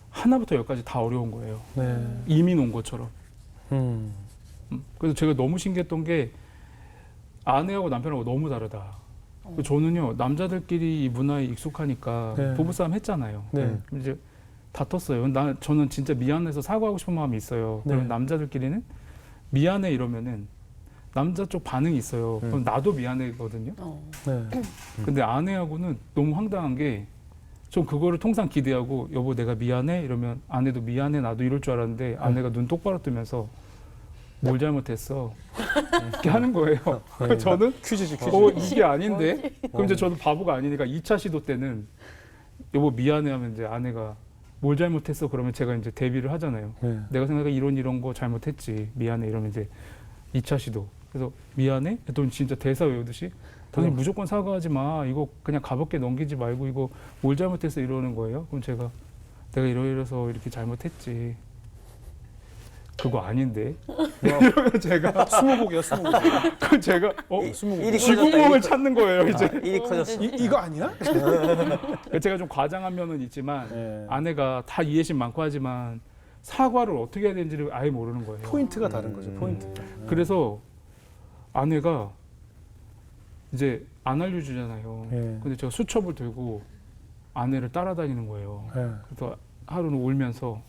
하나부터 열까지 다 어려운 거예요. 네. 이민 온 것처럼. 그래서 제가 너무 신기했던 게 아내하고 남편하고 너무 다르다. 저는요, 남자들끼리 이 문화에 익숙하니까 네. 부부싸움 했잖아요. 네. 이제 다퉜어요. 저는 진짜 미안해서 사과하고 싶은 마음이 있어요. 네. 그럼 남자들끼리는 미안해 이러면은 남자 쪽 반응이 있어요. 그럼 나도 미안해거든요. 네. 근데 아내하고는 너무 황당한 게 전 그거를 통상 기대하고 여보 내가 미안해 이러면 아내도 미안해 나도 이럴 줄 알았는데 아내가 눈 똑바로 뜨면서 뭘 잘못했어 이렇게 하는 거예요. 네. 저는 퀴즈지 퀴즈. 이게 아닌데 그럼 이제 저도 바보가 아니니까 2차 시도 때는 여보 미안해 하면 이제 아내가 뭘 잘못했어 그러면 제가 이제 대비를 하잖아요. 네. 내가 생각해 이런 거 잘못했지 미안해 이러면 이제 2차 시도 그래서 미안해? 또 진짜 대사 외우듯이 당신 무조건 사과하지 마 이거 그냥 가볍게 넘기지 말고 이거 뭘 잘못했어 이러는 거예요. 그럼 제가 내가 이러서 이렇게 잘못했지 그거 아닌데 이러면 제가 스무곡이야 스무곡. 그럼 제가 스무곡. 지구멍을 찾는 거예요 이제. 일이 커졌어. 이거 아니야? 제가 좀 과장한 면은 있지만 네. 아내가 다 이해심 많고 하지만 사과를 어떻게 해야 되는지를 아예 모르는 거예요. 포인트가 다른 거죠. 포인트. 그래서 아내가 이제 안 알려주잖아요. 네. 근데 제가 수첩을 들고 아내를 따라다니는 거예요. 네. 그래서 하루는 울면서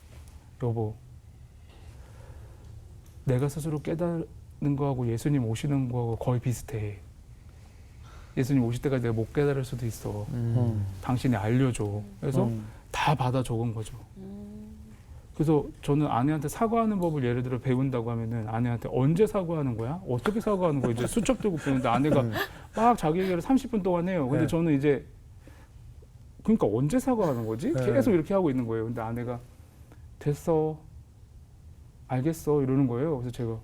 여보 내가 스스로 깨닫는 거하고 예수님 오시는 거하고 거의 비슷해. 예수님 오실 때까지 내가 못 깨달을 수도 있어. 당신이 알려줘. 그래서 다 받아 적은 거죠. 그래서 저는 아내한테 사과하는 법을 예를 들어 배운다고 하면은 아내한테 언제 사과하는 거야? 어떻게 사과하는 거야? 이제 수첩 들고 배우는데 아내가 막 자기 얘기를 30분 동안 해요. 근데 네. 저는 이제 그러니까 언제 사과하는 거지? 네. 계속 이렇게 하고 있는 거예요. 근데 아내가 됐어. 알겠어. 이러는 거예요. 그래서 제가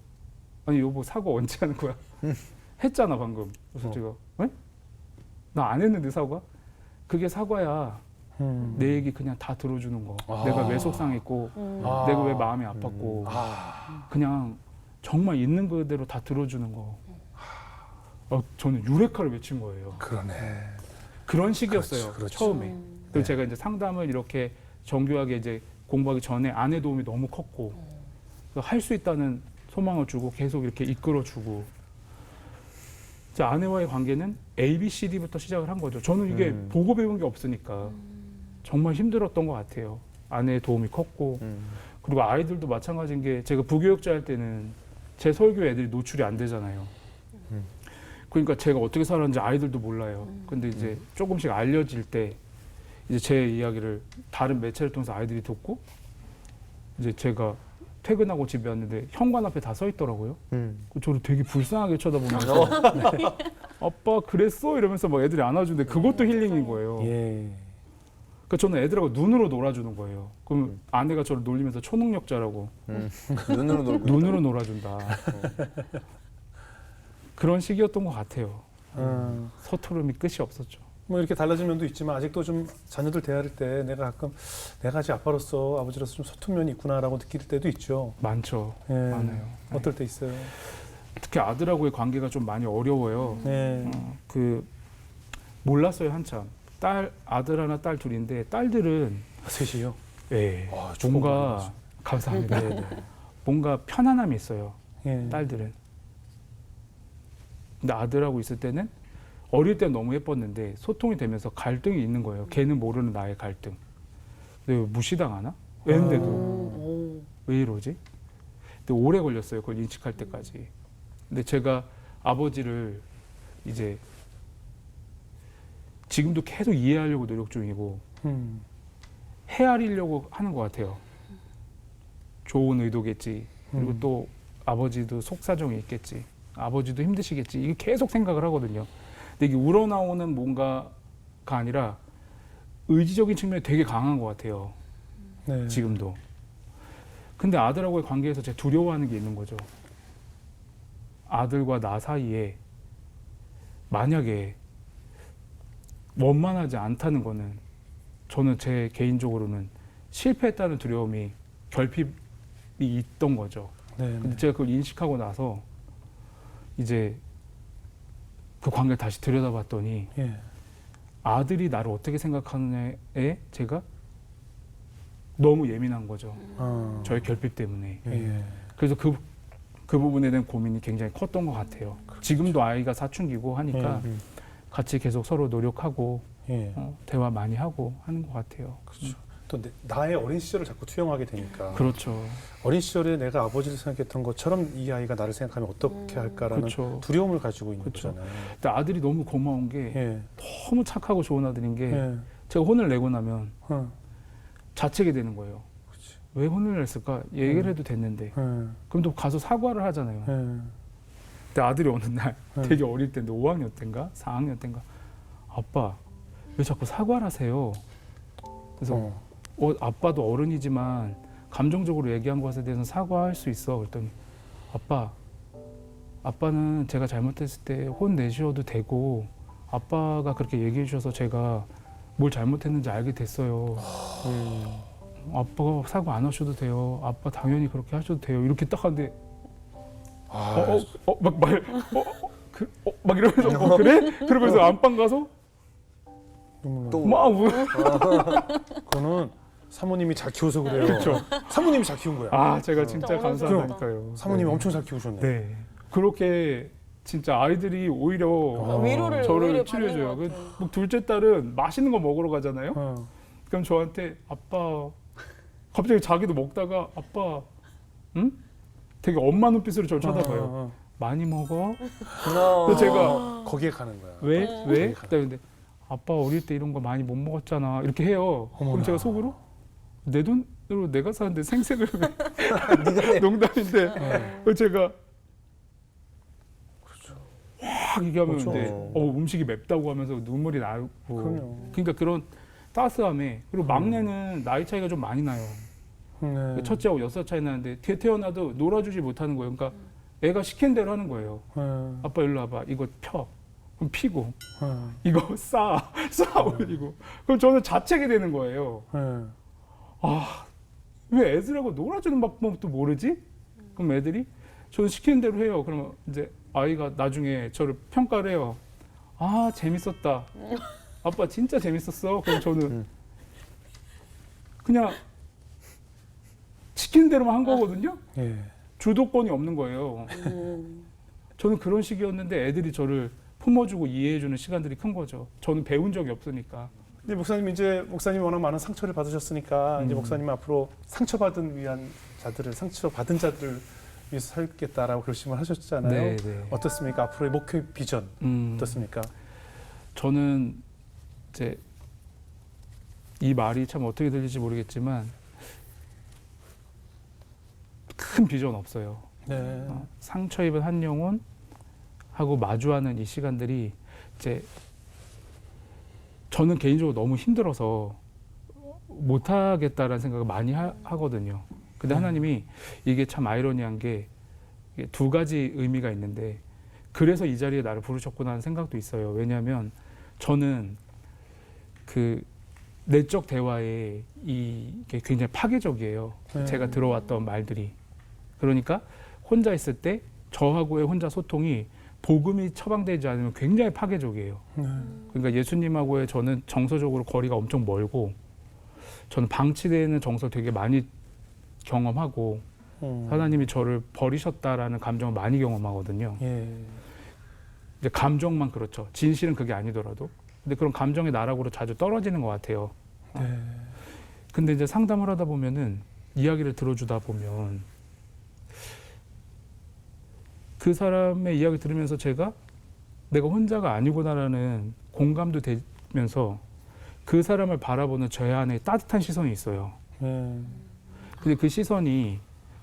아니 여보 사과 언제 하는 거야? 했잖아 방금. 그래서 제가 왜? 나 안 했는데 사과? 그게 사과야. 내 얘기 그냥 다 들어주는 거. 아. 내가 왜 속상했고 아. 내가 왜 마음이 아팠고 그냥 정말 있는 그대로 다 들어주는 거. 저는 유레카를 외친 거예요. 그러네. 그런 시기였어요. 그렇죠. 처음에. 그리고 네. 제가 이제 상담을 이렇게 정교하게 이제 공부하기 전에 아내 도움이 너무 컸고 할 수 있다는 소망을 주고 계속 이렇게 이끌어주고 제 아내와의 관계는 ABCD부터 시작을 한 거죠. 저는 이게 보고 배운 게 없으니까 정말 힘들었던 것 같아요. 아내의 도움이 컸고 그리고 아이들도 마찬가지인 게 제가 부교육자 할 때는 제 설교 애들이 노출이 안 되잖아요. 그러니까 제가 어떻게 살았는지 아이들도 몰라요. 근데 이제 조금씩 알려질 때 이제 제 이야기를 다른 매체를 통해서 아이들이 듣고 이제 제가 퇴근하고 집에 왔는데 현관 앞에 다 서 있더라고요. 저를 되게 불쌍하게 쳐다보면서 네. 아빠 그랬어? 이러면서 막 애들이 안아주는데 그것도 힐링인 거예요. 예. 그러니까 저는 애들하고 눈으로 놀아주는 거예요. 그럼 아내가 저를 놀리면서 초능력자라고 눈으로 놀고 눈으로 놀아준다. 그런 시기였던 것 같아요. 서투름이 끝이 없었죠. 뭐 이렇게 달라진 면도 있지만 아직도 좀 자녀들 대할 때 내가 가끔 내가 아직 아빠로서 아버지로서 좀 서툰 면이 있구나라고 느낄 때도 있죠. 많죠. 예. 많아요. 어떨 때 있어요? 특히 아들하고의 관계가 좀 많이 어려워요. 네. 몰랐어요 한참. 아들 하나 딸 둘인데 딸들은 셋이요. 예, 아, 뭔가 감사합니다. 뭔가 편안함이 있어요. 예. 딸들은. 근데 아들하고 있을 때는 어릴 때 너무 예뻤는데 소통이 되면서 갈등이 있는 거예요. 걔는 모르는 나의 갈등. 근데 왜 무시당하나? 애인데도 왜 이러지? 근데 오래 걸렸어요. 그걸 인식할 때까지. 근데 제가 아버지를 이제 지금도 계속 이해하려고 노력 중이고 헤아리려고 하는 것 같아요. 좋은 의도겠지. 그리고 또 아버지도 속사정이 있겠지. 아버지도 힘드시겠지. 이게 계속 생각을 하거든요. 근데 이게 우러나오는 뭔가가 아니라 의지적인 측면이 되게 강한 것 같아요. 네. 지금도. 근데 아들하고의 관계에서 제가 두려워하는 게 있는 거죠. 아들과 나 사이에 만약에 원만하지 않다는 거는 저는 제 개인적으로는 실패했다는 두려움이 결핍이 있던 거죠. 네. 근데 제가 그걸 인식하고 나서 이제 그 관계를 다시 들여다봤더니 예. 아들이 나를 어떻게 생각하느냐에 제가 너무 예민한 거죠. 저의 결핍 때문에. 예. 그래서 그 부분에 대한 고민이 굉장히 컸던 것 같아요. 지금도 아이가 사춘기고 하니까 같이 계속 서로 노력하고 예. 대화 많이 하고 하는 것 같아요. 그렇죠. 또 나의 어린 시절을 자꾸 투영하게 되니까 그렇죠. 어린 시절에 내가 아버지를 생각했던 것처럼 이 아이가 나를 생각하면 어떻게 할까라는 그렇죠. 두려움을 가지고 있는 그렇죠. 거잖아요. 근데 아들이 너무 고마운 게 예. 너무 착하고 좋은 아들인 게 예. 제가 혼을 내고 나면 어. 자책이 되는 거예요. 그렇지. 왜 혼을 냈을까? 얘기를 해도 됐는데. 예. 그럼 또 가서 사과를 하잖아요. 예. 근데 아들이 어느 날 네. 되게 어릴 때인데 5학년 때인가 4학년 때인가 아빠 왜 자꾸 사과를 하세요? 그래서 아빠도 어른이지만 감정적으로 얘기한 것에 대해서는 사과할 수 있어. 그랬더니 아빠는 제가 잘못했을 때 혼내셔도 되고 아빠가 그렇게 얘기해 주셔서 제가 뭘 잘못했는지 알게 됐어요. 아빠가 사과 안 하셔도 돼요. 아빠 당연히 그렇게 하셔도 돼요. 이렇게 딱 하는데 막 이러면서 그래? 그러면서 안방 가서 또 막 그거는 사모님이 잘 키워서 그래요. 그렇죠. 사모님이 잘 키운 거야. 제가 진짜 진짜 감사하다니까요. 사모님이 네. 엄청 잘 키우셨네. 네. 그렇게 진짜 아이들이 오히려 위로를 저를 오히려 치료해줘요. 받는 것 같아요. 뭐 둘째 딸은 맛있는 거 먹으러 가잖아요. 어. 그럼 저한테 아빠 갑자기 자기도 먹다가 아빠 응? 되게 엄마 눈빛으로 저를 쳐다봐요. 많이 먹어? 그래서 제가 거기에 가는 거야. 왜? 네. 왜? 그때 아빠 어릴 때 이런 거 많이 못 먹었잖아. 이렇게 해요. 어머나. 그럼 제가 속으로 내 돈으로 내가 사는데 생색을 왜 농담인데 그래서 제가 확 얘기하면 그렇죠. 근데 음식이 맵다고 하면서 눈물이 나고 그럼요. 그러니까 그런 따스함에 그리고 막내는 나이 차이가 좀 많이 나요. 네. 첫째하고 6살 차이 나는데 뒤에 태어나도 놀아주지 못하는 거예요. 그러니까 애가 시킨 대로 하는 거예요. 네. 아빠 일로 와봐. 이거 펴. 그럼 피고 어. 이거 쌓아 올리고 그럼 저는 자책이 되는 거예요. 예. 왜 애들하고 놀아주는 방법도 모르지? 그럼 애들이 저는 시키는 대로 해요. 그러면 이제 아이가 나중에 저를 평가를 해요. 아, 재밌었다. 아빠 진짜 재밌었어. 그럼 저는 그냥 시키는 대로만 한 거거든요. 예. 주도권이 없는 거예요. 저는 그런 식이었는데 애들이 저를 품어주고 이해해주는 시간들이 큰 거죠. 저는 배운 적이 없으니까. 근데 목사님 이제 목사님이 워낙 많은 상처를 받으셨으니까 이제 목사님 앞으로 상처받은 자들을 위해서 살겠다라고 결심을 하셨잖아요. 네. 어떻습니까? 앞으로의 목표 비전 어떻습니까? 저는 이제 이 말이 참 어떻게 들릴지 모르겠지만 큰 비전 없어요. 네. 상처 입은 한 영혼 하고 마주하는 이 시간들이 이제 저는 개인적으로 너무 힘들어서 못하겠다라는 생각을 많이 하거든요. 근데 하나님이 이게 참 아이러니한 게 이게 두 가지 의미가 있는데 그래서 이 자리에 나를 부르셨구나 하는 생각도 있어요. 왜냐하면 저는 그 내적 대화에 이게 굉장히 파괴적이에요. 제가 들어왔던 말들이. 그러니까 혼자 있을 때 저하고의 혼자 소통이 복음이 처방되지 않으면 굉장히 파괴적이에요. 그러니까 예수님하고의 저는 정서적으로 거리가 엄청 멀고 저는 방치되는 정서 되게 많이 경험하고 하나님이 저를 버리셨다라는 감정을 많이 경험하거든요. 예. 이제 감정만 그렇죠. 진실은 그게 아니더라도. 근데 그런 감정의 나락으로 자주 떨어지는 것 같아요. 네. 근데 이제 상담을 하다 보면은 이야기를 들어주다 보면 그 사람의 이야기 들으면서 제가 내가 혼자가 아니구나라는 공감도 되면서 그 사람을 바라보는 저 안에 따뜻한 시선이 있어요. 근데 그 시선이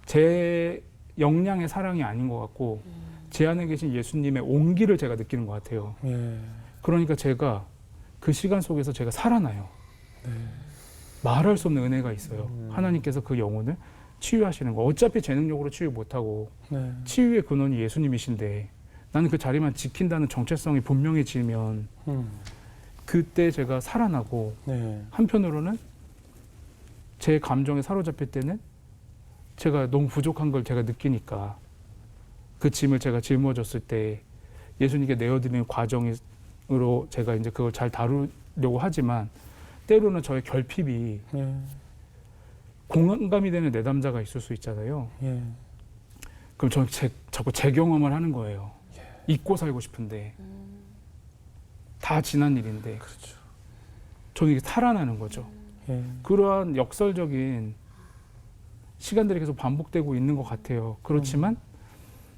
제 역량의 사랑이 아닌 것 같고 제 안에 계신 예수님의 온기를 제가 느끼는 것 같아요. 그러니까 제가 그 시간 속에서 제가 살아나요. 말할 수 없는 은혜가 있어요. 하나님께서 그 영혼을 치유하시는 거. 어차피 제 능력으로 치유 못하고 치유의 근원이 예수님이신데 나는 그 자리만 지킨다는 정체성이 분명해지면 그때 제가 살아나고 한편으로는 제 감정에 사로잡힐 때는 제가 너무 부족한 걸 제가 느끼니까 그 짐을 제가 짊어졌을 때 예수님께 내어드리는 과정으로 제가 이제 그걸 잘 다루려고 하지만 때로는 저의 결핍이 공감이 되는 내담자가 있을 수 있잖아요. 그럼 저는 자꾸 제 경험을 하는 거예요. 잊고 살고 싶은데 다 지난 일인데 그렇죠. 저는 이게 살아나는 거죠. 그러한 역설적인 시간들이 계속 반복되고 있는 것 같아요. 그렇지만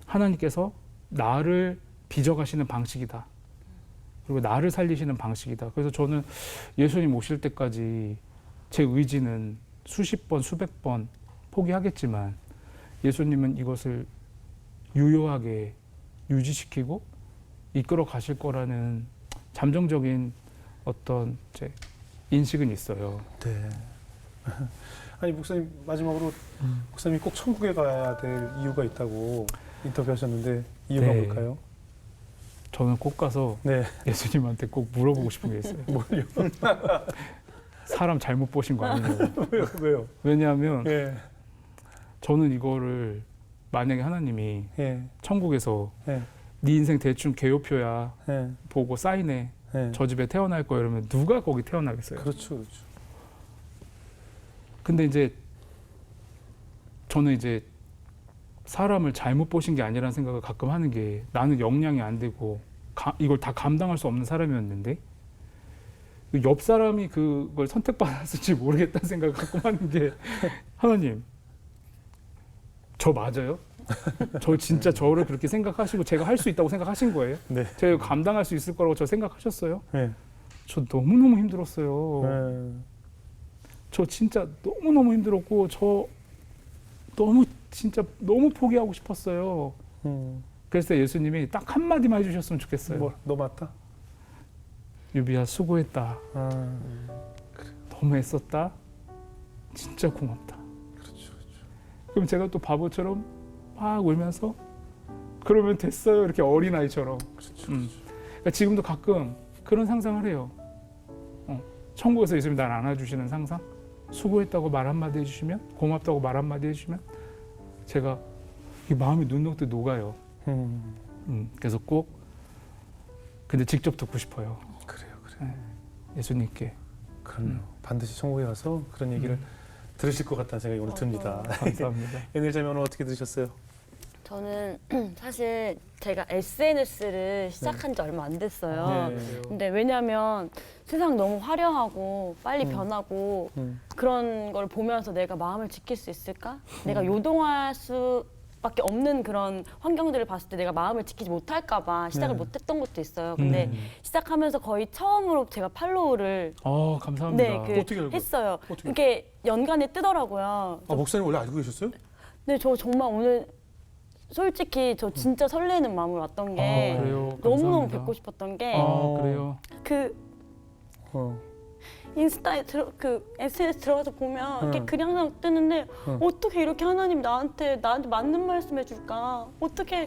하나님께서 나를 빚어가시는 방식이다. 그리고 나를 살리시는 방식이다. 그래서 저는 예수님 오실 때까지 제 의지는 수십 번, 수백 번 포기하겠지만 예수님은 이것을 유효하게 유지시키고 이끌어 가실 거라는 잠정적인 어떤 제 인식은 있어요. 네. 아니 목사님 마지막으로 목사님이 꼭 천국에 가야 될 이유가 있다고 인터뷰하셨는데 이유가 네. 뭘까요? 저는 꼭 가서 네. 예수님한테 꼭 물어보고 싶은 게 있어요. 뭘요? 사람 잘못 보신 거 아니냐고. 왜요? 왜냐하면 예. 저는 이거를 만약에 하나님이 예. 천국에서 예. 네 인생 대충 개요표야 예. 보고 사인해 예. 저 집에 태어날 거야 이러면 누가 거기 태어나겠어요? 그렇죠, 그렇죠. 근데 이제 저는 이제 사람을 잘못 보신 게 아니라는 생각을 가끔 하는 게 나는 역량이 안 되고 이걸 다 감당할 수 없는 사람이었는데 옆 사람이 그걸 선택받았을지 모르겠다는 생각을 가끔 하는 게 하나님 저 맞아요? 저 진짜 저를 그렇게 생각하시고 제가 할 수 있다고 생각하신 거예요? 네. 제가 감당할 수 있을 거라고 저 생각하셨어요? 네. 저 너무너무 힘들었어요. 네. 저 진짜 너무너무 힘들었고 저 너무 진짜 너무 포기하고 싶었어요. 그래서 예수님이 딱 한마디만 해주셨으면 좋겠어요. 너 맞다? 유비야 수고했다. 너무 애썼다. 진짜 고맙다. 그렇죠. 그럼 제가 또 바보처럼 막 울면서 그러면 됐어요. 이렇게 어린아이처럼. 그렇죠. 그러니까 지금도 가끔 그런 상상을 해요. 천국에서 예수님이 날 안아주시는 상상, 수고했다고 말 한마디 해주시면, 고맙다고 말 한마디 해주시면 제가 이 마음이 눈녹듯 녹아요. 그래서 꼭 근데 직접 듣고 싶어요. 그래요. 네, 예수님께. 그럼요. 반드시 천국에 가서 그런 얘기를 들으실 것 같다는 생각이 오늘 듭니다. 감사합니다. 연일자매 오늘 어떻게 들으셨어요? 저는 사실 제가 SNS를 시작한 지 얼마 안 됐어요. 네. 근데 왜냐면 세상 너무 화려하고 빨리 변하고 그런 걸 보면서 내가 마음을 지킬 수 있을까? 내가 요동할 수밖에 없는 그런 환경들을 봤을 때 내가 마음을 지키지 못할까 봐 시작을 네. 못했던 것도 있어요. 근데 시작하면서 거의 처음으로 제가 팔로우를 감사합니다. 네, 어떻게 알고? 했어요. 어떻게? 이게 연간에 뜨더라고요. 아, 목사님 원래 알고 계셨어요? 근데 저 정말 오늘 솔직히 저 진짜 설레는 마음으로 왔던 게 그래요? 너무너무 감사합니다. 뵙고 싶었던 게 그래요? 그 어. 인스타에 그 SNS 들어가서 보면 이렇게 글이 항상 뜨는데 어떻게 이렇게 하나님 나한테 맞는 말씀 해줄까? 어떻게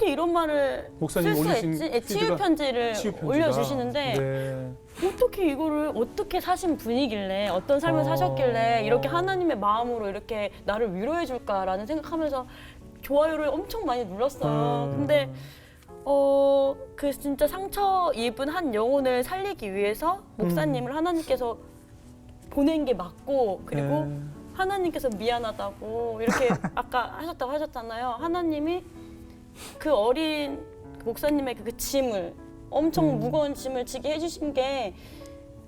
이런 말을 목사님 쓸 수 올리신 있지? 치유 피드가- 편지를 치유 편지가. 올려주시는데 네. 어떻게 이거를 어떻게 사신 분이길래 어떤 삶을 사셨길래 이렇게 하나님의 마음으로 이렇게 나를 위로해 줄까라는 생각하면서 좋아요를 엄청 많이 눌렀어요. 근데 그 진짜 상처 입은 한 영혼을 살리기 위해서 목사님을 하나님께서 보낸 게 맞고 그리고 네. 하나님께서 미안하다고 이렇게 아까 하셨다고 하셨잖아요. 하나님이 그 어린 목사님의 그 짐을 엄청 무거운 짐을 지게 해주신 게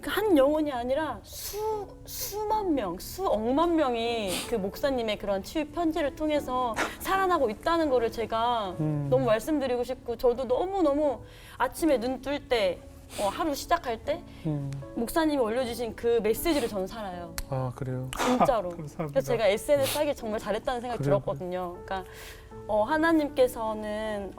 그 한 영혼이 아니라 수만 명, 수억만 명이 그 목사님의 그런 치유 편지를 통해서 살아나고 있다는 거를 제가 너무 말씀드리고 싶고 저도 너무너무 아침에 눈 뜰 때 하루 시작할 때 목사님이 올려주신 그 메시지를 저는 살아요. 아, 그래요. 진짜로. 감사합니다. 그래서 제가 SNS 하기 정말 잘했다는 생각이 그래요. 들었거든요. 그러니까 하나님께서는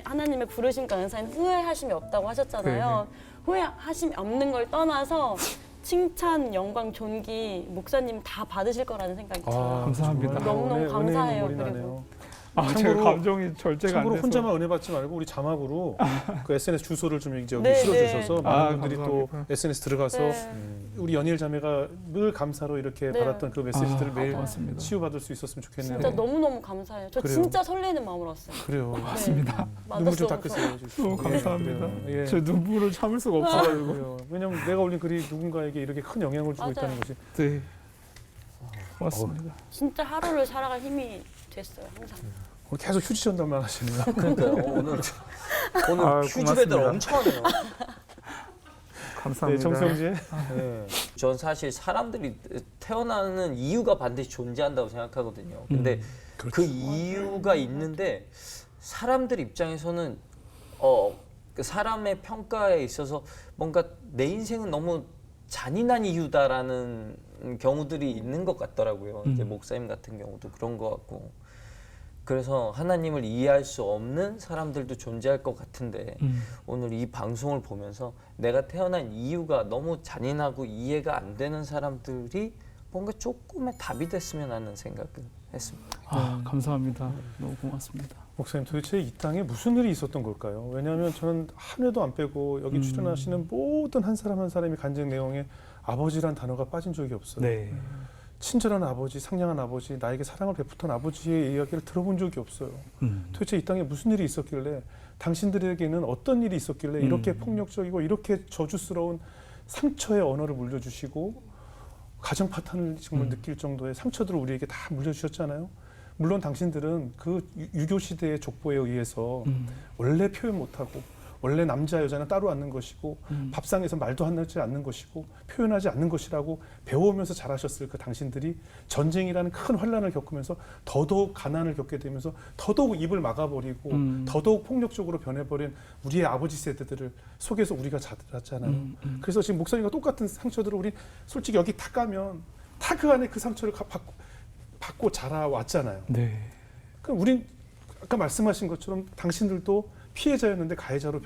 하나님의 부르심과 은사는 후회하심이 없다고 하셨잖아요. 후회하심이 없는 걸 떠나서 칭찬, 영광, 존귀 목사님 다 받으실 거라는 생각이 들어요. 감사합니다. 정말 너무너무 은혜 감사해요, 있는 머리 그리고. 나네요. 제가 참고로- 감정이 절제가 안 참고로 돼서. 혼자만 은혜 받지 말고 우리 자막으로 그 SNS 주소를 좀 여기 네, 실어주셔서 네. 많은 분들이 또 감사합니다. SNS 들어가서 네. 우리 연일 자매가 늘 감사로 이렇게 네. 받았던 그 메시지들을 매일 고맙습니다. 치유받을 수 있었으면 좋겠네요. 진짜 너무너무 감사해요. 저 그래요. 진짜 설레는 마음으로 왔어요. 그래요. 고맙습니다. 눈물 좀 맞았어. 닦으세요. 너무 감사합니다. 예. 제 눈물을 참을 수가 없어가지고. 그래요. 왜냐면 내가 올린 글이 누군가에게 이렇게 큰 영향을 주고 맞아요. 있다는 것이 네. 고맙습니다. 진짜 하루를 살아갈 힘이 됐어요, 항상. 오늘 계속 휴지 전달만 하시네요. 그러니까요. 오늘 휴지 배달 고맙습니다. 엄청 하네요. 네, 감사합니다. 정성재. 네. 전 사실 사람들이 태어나는 이유가 반드시 존재한다고 생각하거든요. 근데 그 이유가 있는데 사람들 입장에서는 그 사람의 평가에 있어서 뭔가 내 인생은 너무 잔인한 이유다라는 경우들이 있는 것 같더라고요. 이제 목사님 같은 경우도 그런 것 같고. 그래서 하나님을 이해할 수 없는 사람들도 존재할 것 같은데 오늘 이 방송을 보면서 내가 태어난 이유가 너무 잔인하고 이해가 안 되는 사람들이 뭔가 조금의 답이 됐으면 하는 생각을 했습니다. 감사합니다. 너무 고맙습니다. 목사님 도대체 이 땅에 무슨 일이 있었던 걸까요? 왜냐하면 저는 한 회도 안 빼고 여기 출연하시는 모든 한 사람 한 사람이 간증 내용에 아버지란 단어가 빠진 적이 없어요. 네. 친절한 아버지, 상냥한 아버지, 나에게 사랑을 베푸던 아버지의 이야기를 들어본 적이 없어요. 도대체 이 땅에 무슨 일이 있었길래 당신들에게는 어떤 일이 있었길래 이렇게 폭력적이고 이렇게 저주스러운 상처의 언어를 물려주시고 가정 파탄을 정말 느낄 정도의 상처들을 우리에게 다 물려주셨잖아요. 물론 당신들은 그 유교 시대의 족보에 의해서 원래 표현 못하고 원래 남자 여자는 따로 앉는 것이고 밥상에서 말도 하지 않는 것이고 표현하지 않는 것이라고 배워오면서 자라셨을 그 당신들이 전쟁이라는 큰 환란을 겪으면서 더더욱 가난을 겪게 되면서 더더욱 입을 막아버리고 더더욱 폭력적으로 변해버린 우리의 아버지 세대들을 속에서 우리가 자랐잖아요. 그래서 지금 목사님과 똑같은 상처들을 우리 솔직히 여기 다 까면 다 그 안에 그 상처를 받고 자라왔잖아요. 네. 그럼 우린 아까 말씀하신 것처럼 당신들도 피해자였는데 가해자로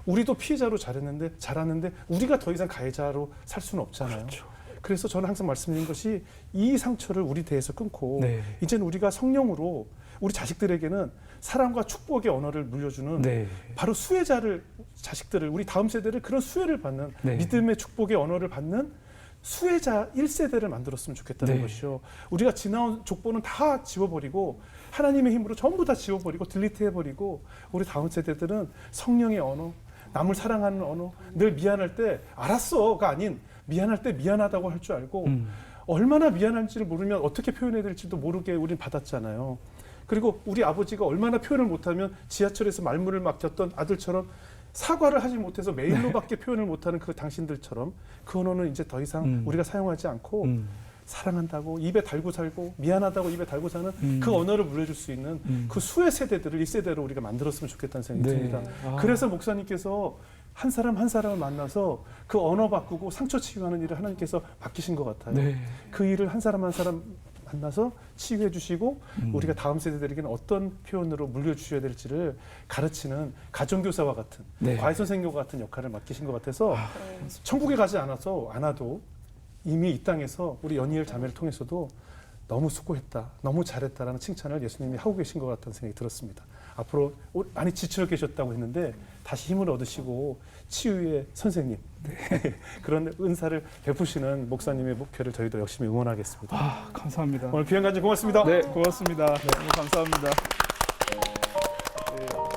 우리도 피해자로 자랐는데 우리가 더 이상 가해자로 살 수는 없잖아요. 그렇죠. 그래서 저는 항상 말씀드린 것이 이 상처를 우리 대에서 끊고 네. 이제는 우리가 성령으로 우리 자식들에게는 사랑과 축복의 언어를 물려주는 네. 바로 수혜자를 자식들을 우리 다음 세대를 그런 수혜를 받는 네. 믿음의 축복의 언어를 받는 수혜자 1세대를 만들었으면 좋겠다는 네. 것이요. 우리가 지나온 족보는 다 지워버리고 하나님의 힘으로 전부 다 지워버리고 딜리트해버리고 우리 다음 세대들은 성령의 언어, 남을 사랑하는 언어, 늘 미안할 때 알았어가 아닌 미안할 때 미안하다고 할 줄 알고 얼마나 미안한지를 모르면 어떻게 표현해야 될지도 모르게 우린 받았잖아요. 그리고 우리 아버지가 얼마나 표현을 못하면 지하철에서 말문을 막혔던 아들처럼 사과를 하지 못해서 메일로밖에 표현을 못하는 그 당신들처럼 그 언어는 이제 더 이상 우리가 사용하지 않고 사랑한다고 입에 달고 살고 미안하다고 입에 달고 사는 그 언어를 물려줄 수 있는 그 수의 세대들을 1세대로 우리가 만들었으면 좋겠다는 생각이 네. 듭니다. 아. 그래서 목사님께서 한 사람 한 사람을 만나서 그 언어 바꾸고 상처 치유하는 일을 하나님께서 맡기신 것 같아요. 네. 그 일을 한 사람 한 사람 만나서 치유해 주시고 우리가 다음 세대들에게는 어떤 표현으로 물려주셔야 될지를 가르치는 가정교사와 같은 네. 과외선생님과 같은 역할을 맡기신 것 같아서 천국에 가지 않아도 이미 이 땅에서 우리 연이엘 자매를 통해서도 너무 수고했다, 너무 잘했다라는 칭찬을 예수님이 하고 계신 것 같다는 생각이 들었습니다. 앞으로 많이 지쳐 계셨다고 했는데 다시 힘을 얻으시고 치유의 선생님 그런 은사를 베푸시는 목사님의 목표를 저희도 열심히 응원하겠습니다. 아, 감사합니다. 오늘 귀한 간증 고맙습니다. 네, 고맙습니다. 너무 감사합니다. 네.